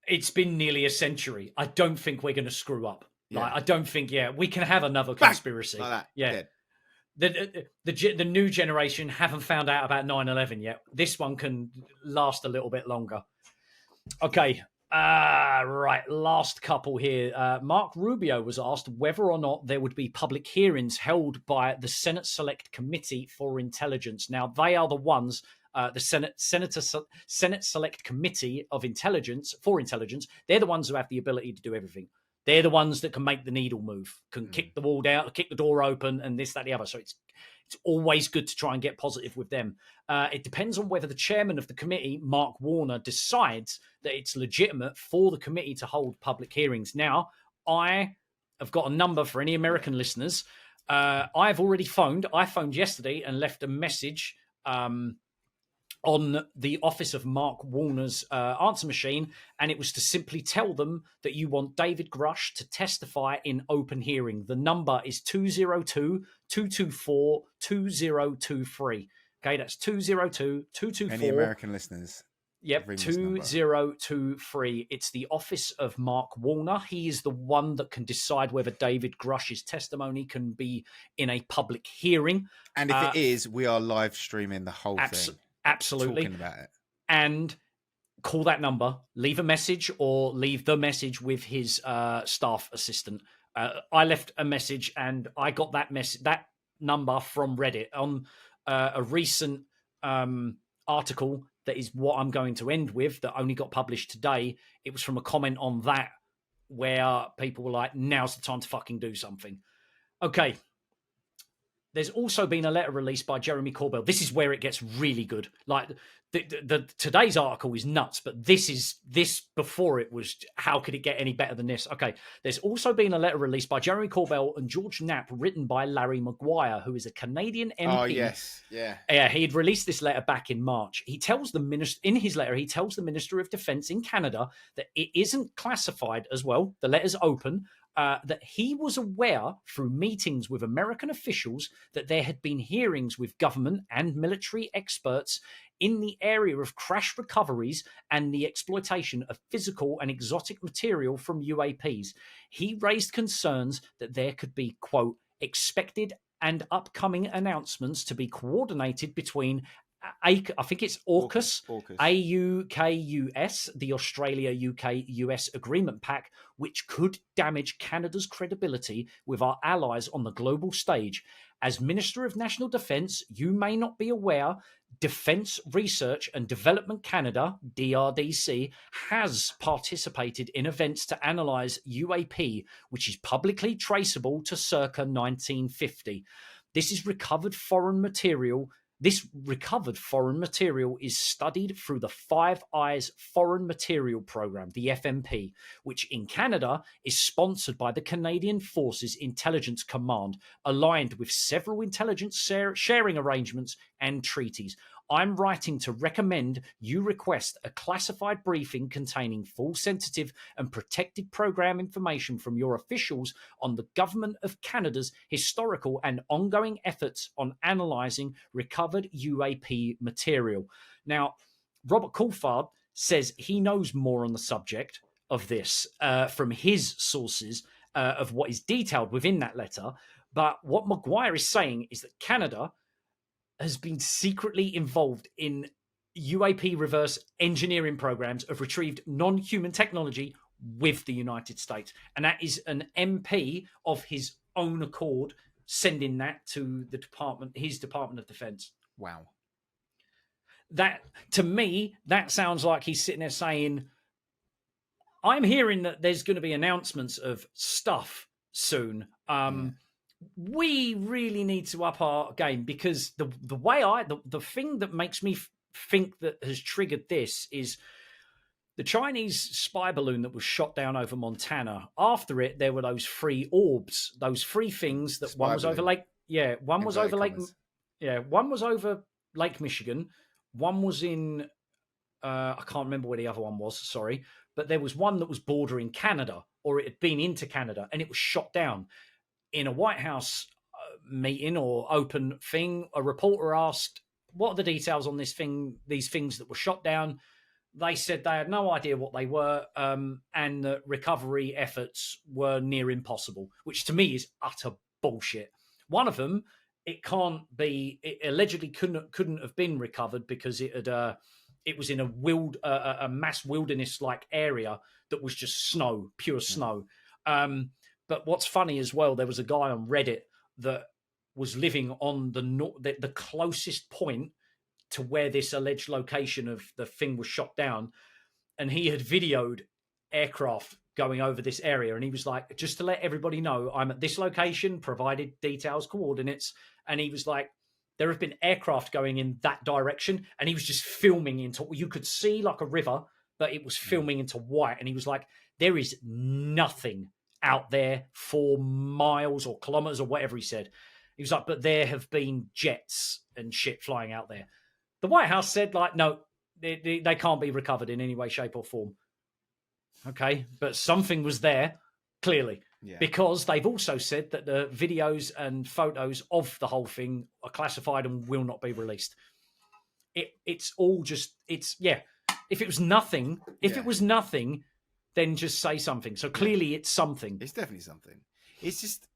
It's been nearly a century. I don't think we're going to screw up. Like, I don't think, we can have another conspiracy. Like that. Yeah. Dead. The new generation haven't found out about 9/11 yet. This one can last a little bit longer. Okay. Right. Last couple here. Mark Rubio was asked whether or not there would be public hearings held by the Senate Select Committee for Intelligence. Now, they are the ones, the Senate Select Committee of Intelligence for Intelligence. They're the ones who have the ability to do everything. They're the ones that can make the needle move, can kick the wall down, kick the door open, and this, that, the other. So it's always good to try and get positive with them. It depends on whether the chairman of the committee, Mark Warner, decides that it's legitimate for the committee to hold public hearings. Now, I have got a number for any American listeners. I've already phoned. I phoned yesterday and left a message on the office of Mark Warner's answer machine, and it was to simply tell them that you want David Grusch to testify in open hearing. The number is 202-224-2023. Okay, that's 202-224. Any American listeners? Yep, 2023. It's the office of Mark Warner. He is the one that can decide whether David Grusch's testimony can be in a public hearing. And if it is, we are live streaming the whole thing. Absolutely. Talking about it. And call that number, leave a message, or leave the message with his staff assistant. I left a message and I got that number from Reddit on a recent article that is what I'm going to end with, that only got published today. It was from a comment on that where people were like, now's the time to fucking do something. Okay. There's also been a letter released by Jeremy Corbell. This is where it gets really good. Like the today's article is nuts, but this before it was, how could it get any better than this? Okay. There's also been a letter released by Jeremy Corbell and George Knapp, written by Larry Maguire, who is a Canadian MP. Oh, yes. Yeah. Yeah. He had released this letter back in March. He tells the minister in his letter, he tells the Minister of Defense in Canada that it isn't classified as well. The letter's open. That he was aware through meetings with American officials that there had been hearings with government and military experts in the area of crash recoveries and the exploitation of physical and exotic material from UAPs. He raised concerns that there could be, quote, expected and upcoming announcements to be coordinated between I think it's AUKUS, AUKUS, the Australia-UK-US Agreement Pact, which could damage Canada's credibility with our allies on the global stage. As Minister of National Defence, you may not be aware, Defence Research and Development Canada, DRDC, has participated in events to analyse UAP, which is publicly traceable to circa 1950. This recovered foreign material is studied through the Five Eyes Foreign Material Program, the FMP, which in Canada is sponsored by the Canadian Forces Intelligence Command, aligned with several intelligence sharing arrangements and treaties. I'm writing to recommend you request a classified briefing containing full sensitive and protected program information from your officials on the Government of Canada's historical and ongoing efforts on analysing recovered UAP material. Now, Robert Coulthard says he knows more on the subject of this from his sources of what is detailed within that letter. But what Maguire is saying is that Canada has been secretly involved in UAP reverse engineering programs of retrieved non-human technology with the United States. And that is an MP of his own accord sending that to the his Department of Defense. Wow. That, to me, that sounds like he's sitting there saying, I'm hearing that there's going to be announcements of stuff soon. We really need to up our game, because the way the thing that makes me think that has triggered this is the Chinese spy balloon that was shot down over Montana. After it, there were those 3 orbs, those 3 things that one was over Lake. Yeah, one was over Lake. Yeah, one was over Lake Michigan. One was in. I can't remember where the other one was. Sorry, but there was one that was bordering Canada, or it had been into Canada, and it was shot down in a White House meeting or open thing. A reporter asked, "What are the details on this thing? These things that were shot down?" They said they had no idea what they were, and the recovery efforts were near impossible, which to me is utter bullshit. One of them, it allegedly couldn't have been recovered because it was in a mass wilderness like area that was just snow, pure snow. But what's funny as well, there was a guy on Reddit that was living on the closest point to where this alleged location of the thing was shot down, and he had videoed aircraft going over this area, and he was like, just to let everybody know, I'm at this location, provided details, coordinates, and he was like, there have been aircraft going in that direction, and he was just filming into, you could see like a river, but it was filming into white, and he was like, there is nothing out there for miles or kilometers or whatever he said. He was like, but there have been jets and shit flying out there. The White House said, like, no, they can't be recovered in any way, shape, or form. Okay, but something was there, clearly, because they've also said that the videos and photos of the whole thing are classified and will not be released. It's all just, If it was nothing, then just say something. So clearly, it's something. It's definitely something. It's just,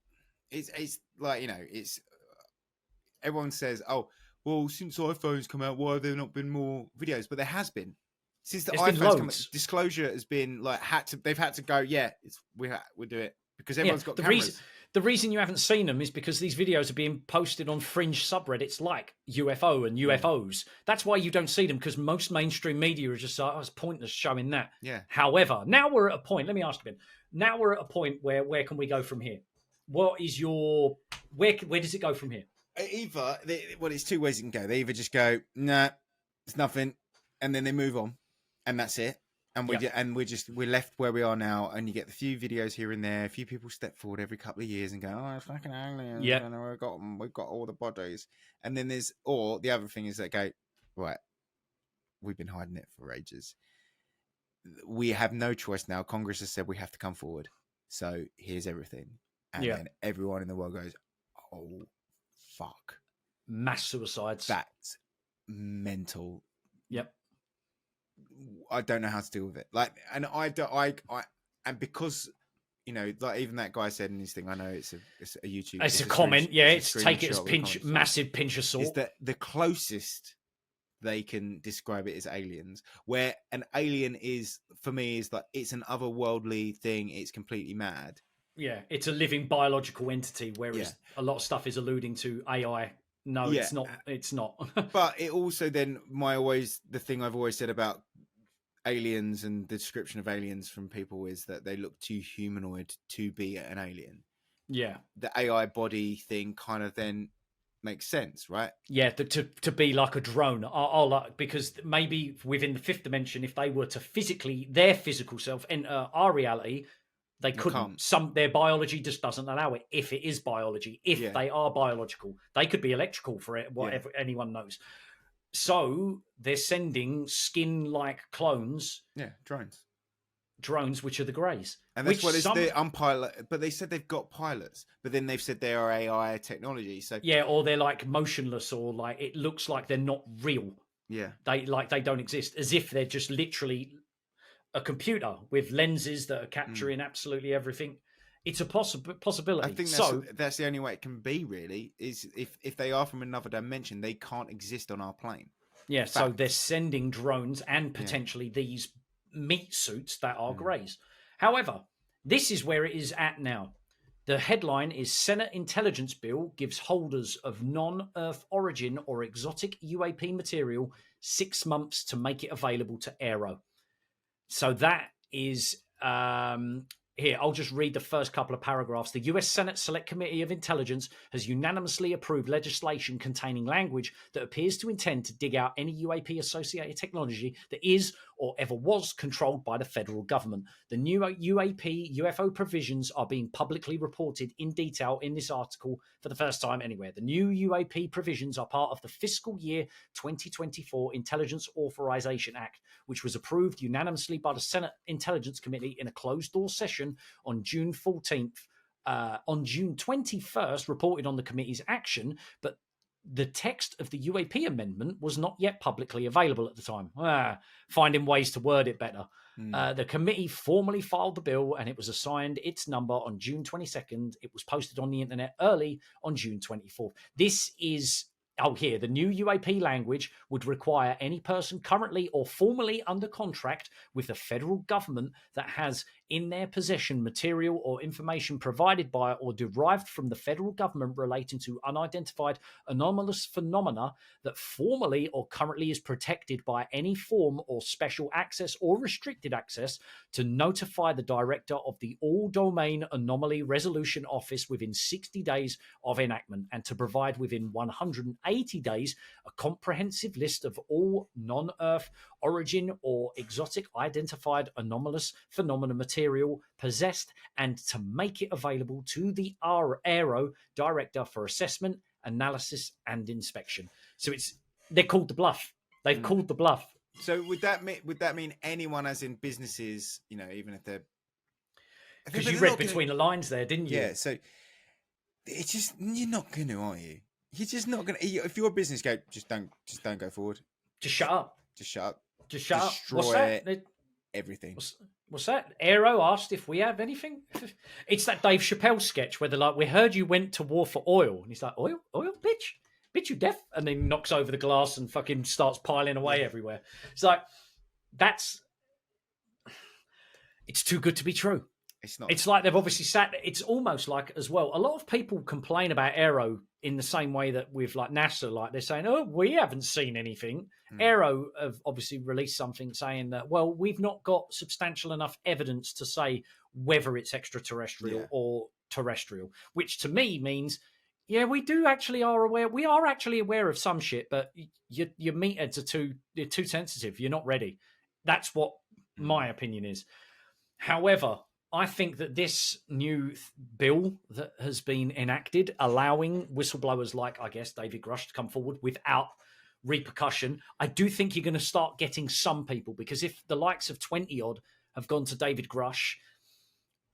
it's like, it's everyone says, oh, well, since iPhones come out, why have there not been more videos? But there has been. Since the iPhones come out, disclosure has been like they've had to go, we'll do it, because everyone's got cameras. The reason you haven't seen them is because these videos are being posted on fringe subreddits like UFO and UFOs. That's why you don't see them, because most mainstream media is just like, it's pointless showing that. Yeah. However, now we're at a point, let me ask again. Now we're at a point where can we go from here? What is where does it go from here? It's 2 ways it can go. They either just go, nah, it's nothing, and then they move on, and that's it. And we're left where we are now, and you get the few videos here and there. A few people step forward every couple of years and go, "Oh, it's fucking aliens." Yeah, we've got all the bodies. And then the other thing is they go, right, we've been hiding it for ages. We have no choice now. Congress has said we have to come forward. So here's everything, and then everyone in the world goes, "Oh, fuck!" Mass suicides. That's mental. Yep. I don't know how to deal with it. And because, like even that guy said in his thing, I know it's a YouTube. It's a comment. Take it as massive pinch of salt. Is that the closest they can describe it as aliens, where an alien is, for me, is like, it's an otherworldly thing. It's completely mad. Yeah. It's a living biological entity, whereas a lot of stuff is alluding to AI. No, it's not. It's not. But it also then the thing I've always said about aliens and the description of aliens from people is that they look too humanoid to be an alien. Yeah. The AI body thing kind of then makes sense, right? Yeah, to be like a drone. Because maybe within the 5th dimension, if they were to their physical self enter our reality, they couldn't. Their biology just doesn't allow it. If it is biology, they are biological, they could be electrical for it. Whatever anyone knows. So they're sending skin-like clones. Yeah, drones, which are the Greys. And that's what it's the unpilot. But they said they've got pilots. But then they've said they are AI technology. So or they're like motionless, or like it looks like they're not real. Yeah, they don't exist, as if they're just literally a computer with lenses that are capturing absolutely everything. It's a possibility. I think that's the only way it can be, really, is if they are from another dimension, they can't exist on our plane. Yeah, so they're sending drones and potentially these meat suits that are Greys. However, this is where it is at now. The headline is Senate Intelligence Bill gives holders of non-Earth origin or exotic UAP material 6 months to make it available to Aero. So that is Here, I'll just read the first couple of paragraphs. The US Senate Select Committee of Intelligence has unanimously approved legislation containing language that appears to intend to dig out any UAP-associated technology that is or ever was controlled by the federal government. The new UAP UFO provisions are being publicly reported in detail in this article for the first time anywhere. The new UAP provisions are part of the fiscal year 2024 Intelligence Authorization Act, which was approved unanimously by the Senate Intelligence Committee in a closed-door session on June 14th. On June 21st, reported on the committee's action, but the text of the UAP amendment was not yet publicly available at the time. Finding ways to word it better. The committee formally filed the bill and it was assigned its number on June 22nd. It was posted on the internet early on June 24th. This is... the new UAP language would require any person currently or formerly under contract with the federal government that has in their possession material or information provided by or derived from the federal government relating to unidentified anomalous phenomena that formally or currently is protected by any form or special access or restricted access to notify the director of the All-Domain Anomaly Resolution Office within 60 days of enactment and to provide within 180 days a comprehensive list of all non-Earth origin or exotic identified anomalous phenomena material possessed and to make it available to the Aero director for assessment, analysis, and inspection. So they're called the bluff. They've called the bluff. So would that mean anyone, as in businesses, even if they're... Because you read between the lines there, didn't you? Yeah, so it's just, you're not going to, are you? You're just not going to... If you're a business, just don't go forward. Just shut up. Just shut up. Just shut up. Destroy What's that? Everything. What's that? Aero asked if we have anything. It's that Dave Chappelle sketch where they're like, we heard you went to war for oil. And he's like, oil, bitch, you deaf? And then knocks over the glass and fucking starts piling away everywhere. It's like, it's too good to be true. It's not. It's like they've obviously it's almost like as well, a lot of people complain about Aero in the same way that with like NASA, like they're saying, oh, we haven't seen anything. Aero have obviously released something saying that, well, we've not got substantial enough evidence to say whether it's extraterrestrial or terrestrial, which to me means, yeah, we are actually aware of some shit, but your meatheads are too sensitive. You're not ready. That's what my opinion is. However, I think that this new bill that has been enacted, allowing whistleblowers like, I guess, David Grusch to come forward without repercussion, I do think you're going to start getting some people, because if the likes of 20-odd have gone to David Grusch,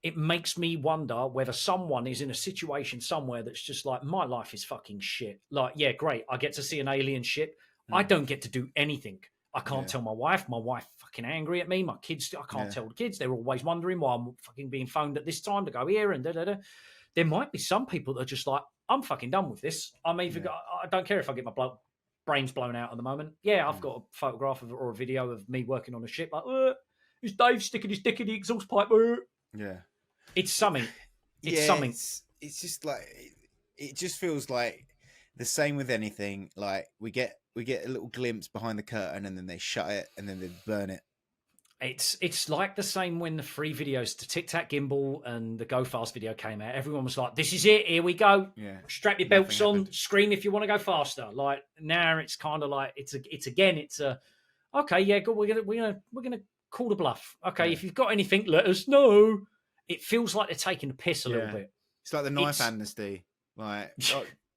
it makes me wonder whether someone is in a situation somewhere that's just like, my life is fucking shit. Like, yeah, great, I get to see an alien ship. I don't get to do anything. I can't tell my wife. My wife fucking angry at me. My kids, I can't tell the kids. They're always wondering why I'm fucking being phoned at this time to go here and da-da-da. There might be some people that are just like, I'm fucking done with this. I'm either I don't care if I get my brains blown out at the moment. Yeah, I've got a photograph of or a video of me working on a ship. Like, is Dave sticking his dick in the exhaust pipe? Yeah. It's something. It's something. It's just like, it just feels like the same with anything. Like we get a little glimpse behind the curtain and then they shut it and then they burn it. It's like the same when the free videos to Tic Tac Gimbal and the Go Fast video came out. Everyone was like, this is it, here we go. Yeah. Strap your belts on, scream if you want to go faster. Like now it's kind of like it's okay, yeah, good, we're gonna call the bluff. Okay, if you've got anything, let us know. It feels like they're taking the piss a little bit. It's like the knife amnesty. Like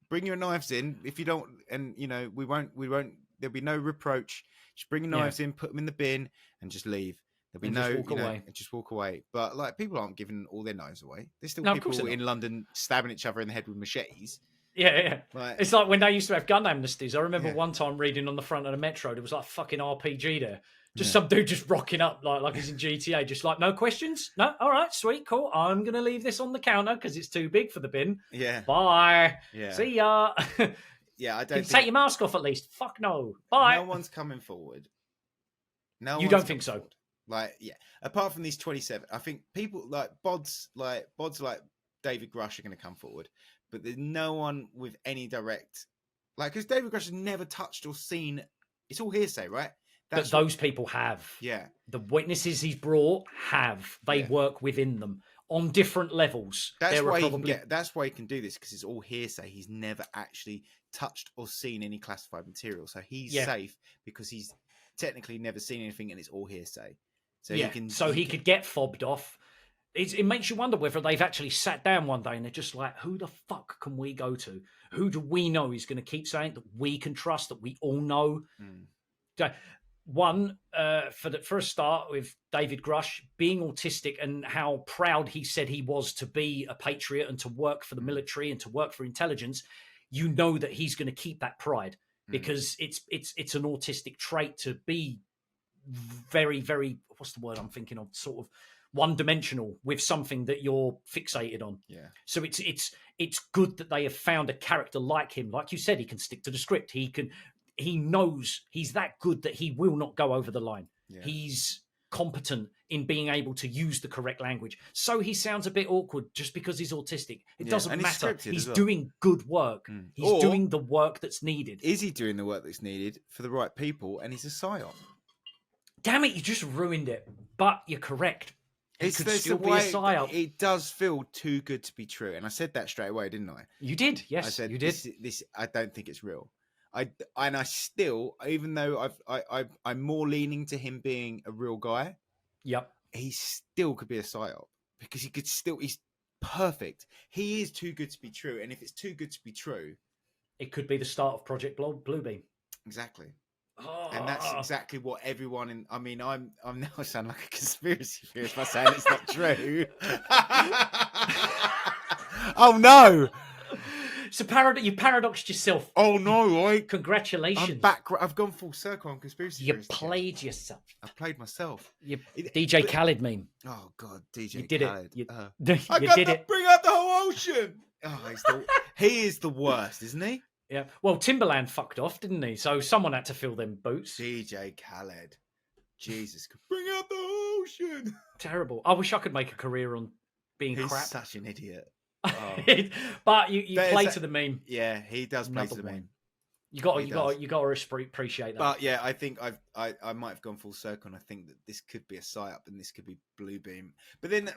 bring your knives in. If you don't, and we won't. There'll be no reproach. Just bring your knives in, put them in the bin, and just leave. There'll be just walk away. But like, people aren't giving all their knives away. There's still people in London stabbing each other in the head with machetes. Yeah. Like, it's like when they used to have gun amnesties. I remember one time reading on the front of the Metro, there was like fucking RPG there. Just some dude just rocking up like he's in GTA, just like, no questions? No? All right, sweet, cool. I'm going to leave this on the counter because it's too big for the bin. Yeah. Bye. Yeah. See ya. Yeah, I don't Can you take your mask off at least? Fuck no. Bye. No one's coming forward. No, you don't think so? Like, yeah. Apart from these 27, I think people like bods like David Grusch are going to come forward, but there's no one with any direct, like, because David Grusch has never touched or seen. It's all hearsay, right? that those people have. Yeah. The witnesses he's brought they work within them on different levels. That's why he can do this, because it's all hearsay. He's never actually touched or seen any classified material, so he's safe because he's technically never seen anything, and it's all hearsay. So he could get fobbed off. It makes you wonder whether they've actually sat down one day and they're just like, who the fuck can we go to? Who do we know is going to keep saying that we can trust, that we all know? One, for a start, with David Grusch being autistic and how proud he said he was to be a patriot and to work for the military and to work for intelligence, you know that he's going to keep that pride because it's an autistic trait to be very, very, what's the word I'm thinking of? Sort of one-dimensional with something that you're fixated on. Yeah. So it's good that they have found a character like him. Like you said, he can stick to the script. He knows he's that good that he will not go over the line. Yeah. He's competent in being able to use the correct language. So he sounds a bit awkward just because he's autistic. It doesn't matter. He's doing good work. He's doing the work that's needed. Is he doing the work that's needed for the right people? And he's a psyop. Damn it, you just ruined it. But you're correct. It could still be a psyop. It does feel too good to be true. And I said that straight away, didn't I? You did, yes. I said, you did. This I don't think it's real. I still, even though I'm more leaning to him being a real guy. Yep. He still could be a psyop because he's perfect. He is too good to be true. And if it's too good to be true, it could be the start of Project Bluebeam. Exactly. Oh. And that's exactly what everyone I'm now sound like a conspiracy theorist by saying it's not true. Oh no. So you paradoxed yourself. Oh no! Congratulations! I'm back. I've gone full circle on conspiracy. You played yourself. I played myself. DJ Khaled meme. Oh god, DJ you did Khaled. It. I got to bring out the whole ocean. Oh, he is the worst, isn't he? Yeah. Well, Timberland fucked off, didn't he? So someone had to fill them boots. DJ Khaled. Jesus, bring out the ocean. Terrible. I wish I could make a career on being He's crap. Such an idiot. Oh. But you play to the meme. Yeah, he does play to the meme. You got to appreciate that. But yeah, I think I might have gone full circle, and I think that this could be a psyop and this could be Bluebeam. But then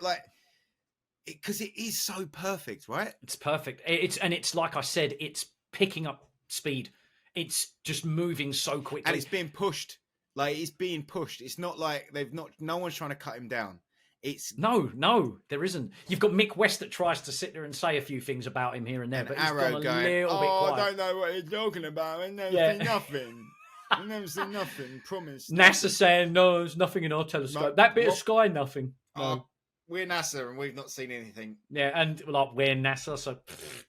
because it is so perfect, right? It's perfect. It's like I said, it's picking up speed. It's just moving so quickly, and it's being pushed. It's being pushed. It's not like no one's trying to cut him down. It's no, there isn't. You've got Mick West that tries to sit there and say a few things about him here and there, but he's Arrow gone a little bit quiet. I don't know what he's talking about. I've never seen nothing. I've never seen nothing. Promise. NASA saying no, there's nothing in our telescope. That bit of sky, nothing. No. We're NASA and we've not seen anything. Yeah, and we're NASA, so do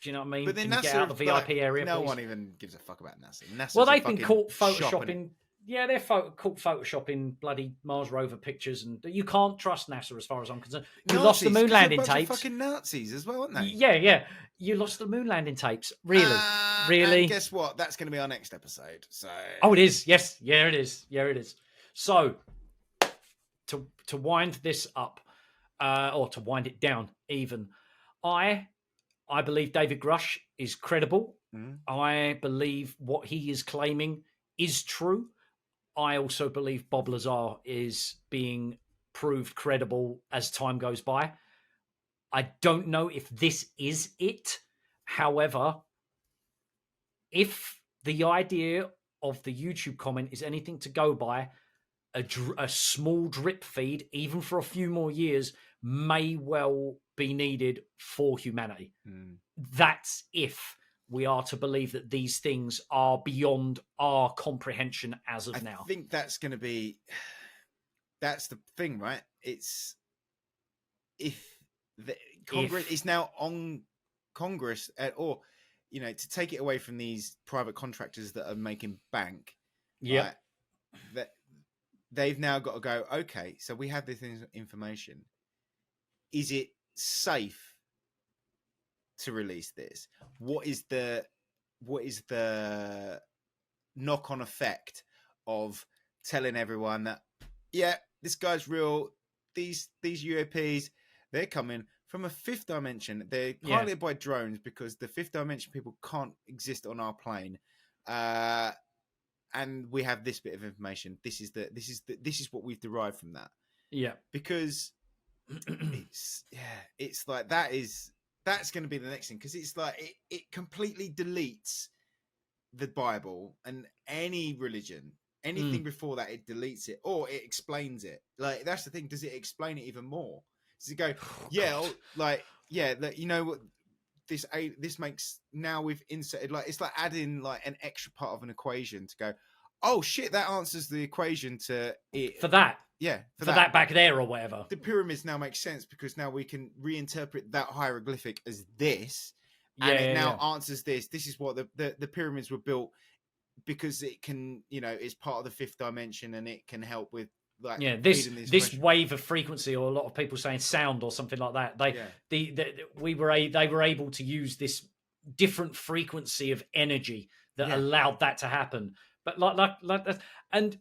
you know what I mean? But then NASA, get out the VIP area. No one even gives a fuck about NASA. Well, they've been caught photoshopping. Yeah, they're caught photoshopping bloody Mars rover pictures, and you can't trust NASA as far as I'm concerned. You lost the moon landing tapes. Fucking Nazis as well, aren't they? Yeah. You lost the moon landing tapes. Really. And guess what? That's going to be our next episode. So. Oh, it is. Yes. Yeah, it is. So, to wind this up, or to wind it down, even, I believe David Grusch is credible. I believe what he is claiming is true. I also believe Bob Lazar is being proved credible as time goes by. I don't know if this is it. However, if the idea of the YouTube comment is anything to go by, a small drip feed, even for a few more years, may well be needed for humanity. That's if we are to believe that these things are beyond our comprehension as of now. I think that's going to be... That's the thing, right? It's... If Congress is now on Congress, or, to take it away from these private contractors that are making bank, that they've now got to go, okay, so we have this information. Is it safe to release this? What is the knock-on effect of telling everyone that, yeah, this guy's real, these UAPs, they're coming from a fifth dimension. They're piloted by drones because the fifth dimension people can't exist on our plane. and we have this bit of information. This is what we've derived from that. Yeah, because it's like that's going to be the next thing, because it's like it completely deletes the Bible and any religion. Anything before that, it deletes it or it explains it. Like, that's the thing. Does it explain it even more? Does it go, you know what? This makes, now we've inserted, like, it's like adding like an extra part of an equation to go, oh shit, that answers the equation to it for that. Yeah, for that back there or whatever. The pyramids now make sense because now we can reinterpret that hieroglyphic as this, and it now answers this. This is what the pyramids were built because it can, you know, it's part of the fifth dimension and it can help with like this wave of frequency, or a lot of people saying sound or something like that. They were able to use this different frequency of energy that allowed that to happen. But like that, and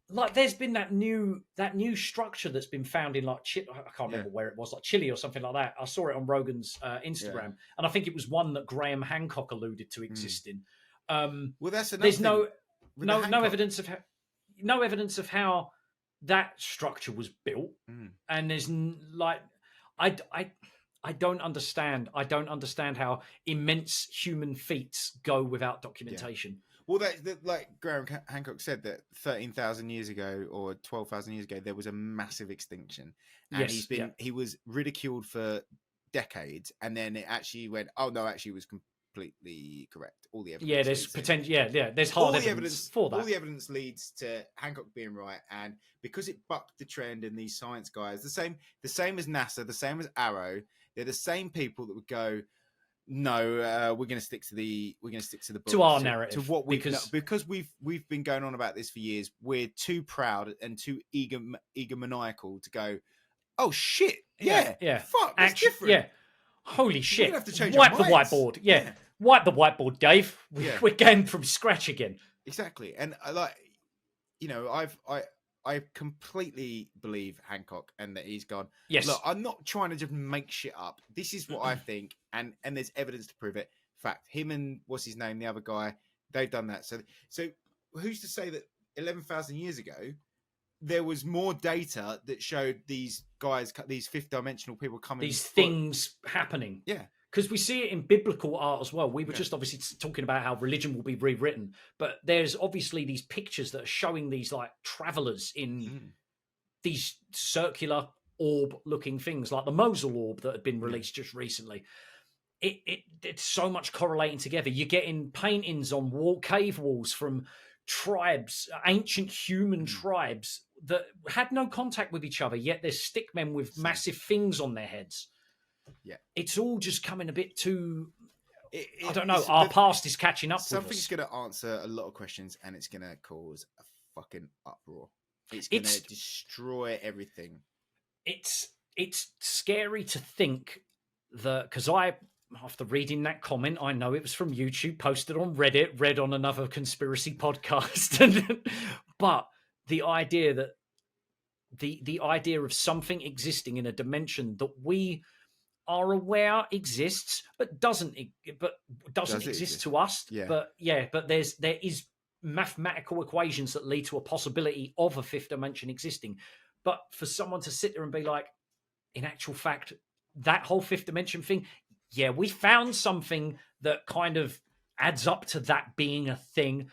like there's been that new structure that's been found in like I can't remember where it was, like Chile or something like that. I saw it on Rogan's Instagram, and I think it was one that Graham Hancock alluded to existing. Well, that's another there's thing. no evidence of how that structure was built, and there's like I don't understand. I don't understand how immense human feats go without documentation. Well, like Graham Hancock said, that 13,000 years ago or 12,000 years ago, there was a massive extinction, and he was ridiculed for decades, and then it actually went, oh no, actually it was completely correct. All the evidence. Yeah, there's potential. Yeah, there's hard evidence for that. All the evidence leads to Hancock being right, and because it bucked the trend, and these science guys, the same as NASA, the same as Arrow, they're the same people that would go, no, we're going to stick to the book, to our narrative, to what because we've been going on about this for years. We're too proud and too egomaniacal to go, oh shit, fuck, that's different. Yeah, holy shit, have to change wipe our the minds. whiteboard. Yeah, wipe the whiteboard, Dave. We're going from scratch again. Exactly, and I completely believe Hancock, and that he's gone, yes, look, I'm not trying to just make shit up. This is what I think, and there's evidence to prove it. Fact, him and what's his name, the other guy, they've done that. So who's to say that 11,000 years ago there was more data that showed these guys, these fifth dimensional people coming, these things happening? Yeah. Because we see it in biblical art as well. We were just obviously talking about how religion will be rewritten, but there's obviously these pictures that are showing these like travelers in these circular orb-looking things, like the Mosul orb that had been released just recently. It's so much correlating together. You're getting paintings on cave walls from tribes, ancient human tribes that had no contact with each other, yet there's stickmen with massive things on their heads. Yeah, it's all just coming a bit too. I don't know. Our past is catching up. Something's going to answer a lot of questions, and it's going to cause a fucking uproar. It's going to destroy everything. It's scary to think that, because after reading that comment, I know it was from YouTube, posted on Reddit, read on another conspiracy podcast, but the idea that the idea of something existing in a dimension that we are aware exists, but doesn't exist to us. But there is mathematical equations that lead to a possibility of a fifth dimension existing. But for someone to sit there and be like, in actual fact, that whole fifth dimension thing, we found something that kind of adds up to that being a thing.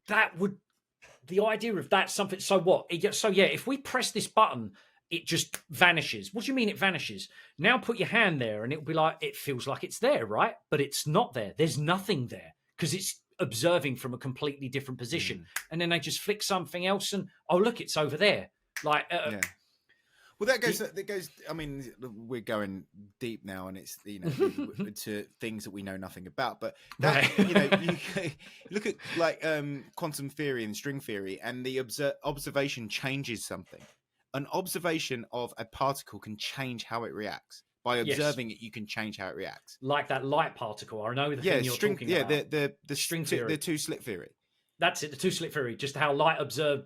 The idea of that something. So what? If we press this button, it just vanishes. What do you mean it vanishes? Now put your hand there and it'll be like, it feels like it's there, right? But it's not there. There's nothing there because it's observing from a completely different position. And then they just flick something else and, oh, look, it's over there. Like, well, that goes. I mean, we're going deep now, and it's to things that we know nothing about. But that you look at like quantum theory and string theory, and the observation changes something. An observation of a particle can change how it reacts. By observing it, you can change how it reacts. Like that light particle. I know the thing you're talking about. The string theory, the two-slit theory. That's it. The two-slit theory. Just how light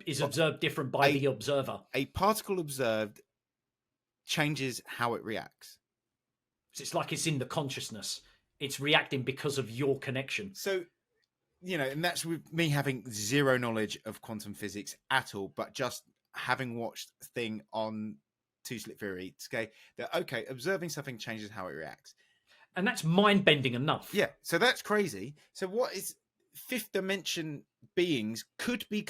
is observed different by the observer. A particle observed changes how it reacts. So it's like it's in the consciousness. It's reacting because of your connection. So and that's with me having zero knowledge of quantum physics at all, but just having watched a thing on Two Slit Theory to say that, okay, observing something changes how it reacts. And that's mind-bending enough. Yeah, so that's crazy. So what is fifth dimension beings could be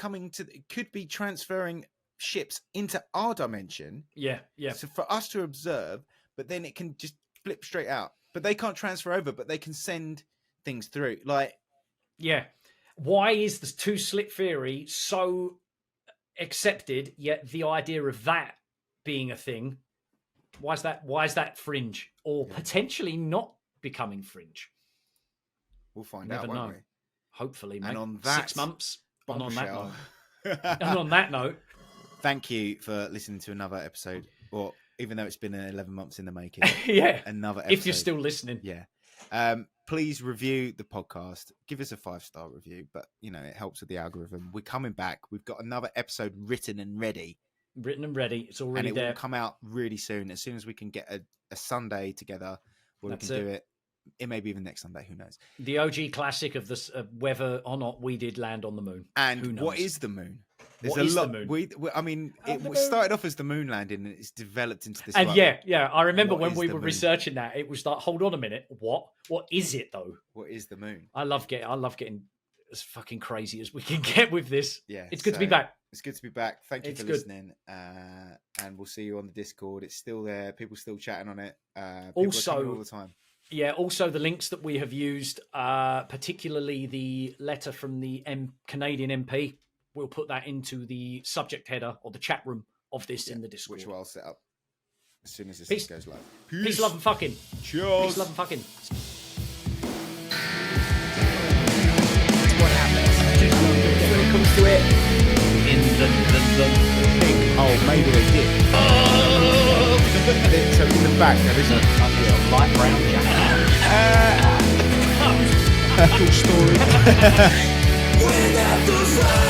transferring ships into our dimension. Yeah. So for us to observe, but then it can just flip straight out. But they can't transfer over, but they can send things through. Yeah. Why is the Two Slit Theory so accepted, yet the idea of that being a thing, why is that fringe? Or potentially not becoming fringe? We'll find Never out, won't know. we? Hopefully, mate. And on that 6 months. And on that bombshell. note. And on that note. Thank you for listening to another episode, or even though it's been 11 months in the making. Yeah. Another episode. If you're still listening. Yeah. Please review the podcast. Give us a 5-star review, but it helps with the algorithm. We're coming back. We've got another episode written and ready. It's already and it there. will come out really soon. As soon as we can get a Sunday together where we can do it. It may be even next Sunday. Who knows? The OG classic of this, whether or not we did land on the moon. And who knows? what is the moon? There's a lot. The moon? It started off as the moon landing, and it's developed into this. And I remember when we were moon? researching that, it was like, hold on a minute, what? What is it though? What is the moon? I love getting as fucking crazy as we can get with this. Yeah, it's good to be back. It's good to be back. Thank you for listening, and we'll see you on the Discord. It's still there. People still chatting on it. People Also, are coming all the time. Yeah, also the links that we have used, particularly the letter from the Canadian MP, we'll put that into the subject header or the chat room of this in the Discord. Which I'll set up as soon as this goes live. Peace, love, and fucking. Cheers. Peace, love, and fucking. What happens when it comes to it? In the thing. Oh, maybe they did. So in the back, there is a light brown jacket. cool story. Without the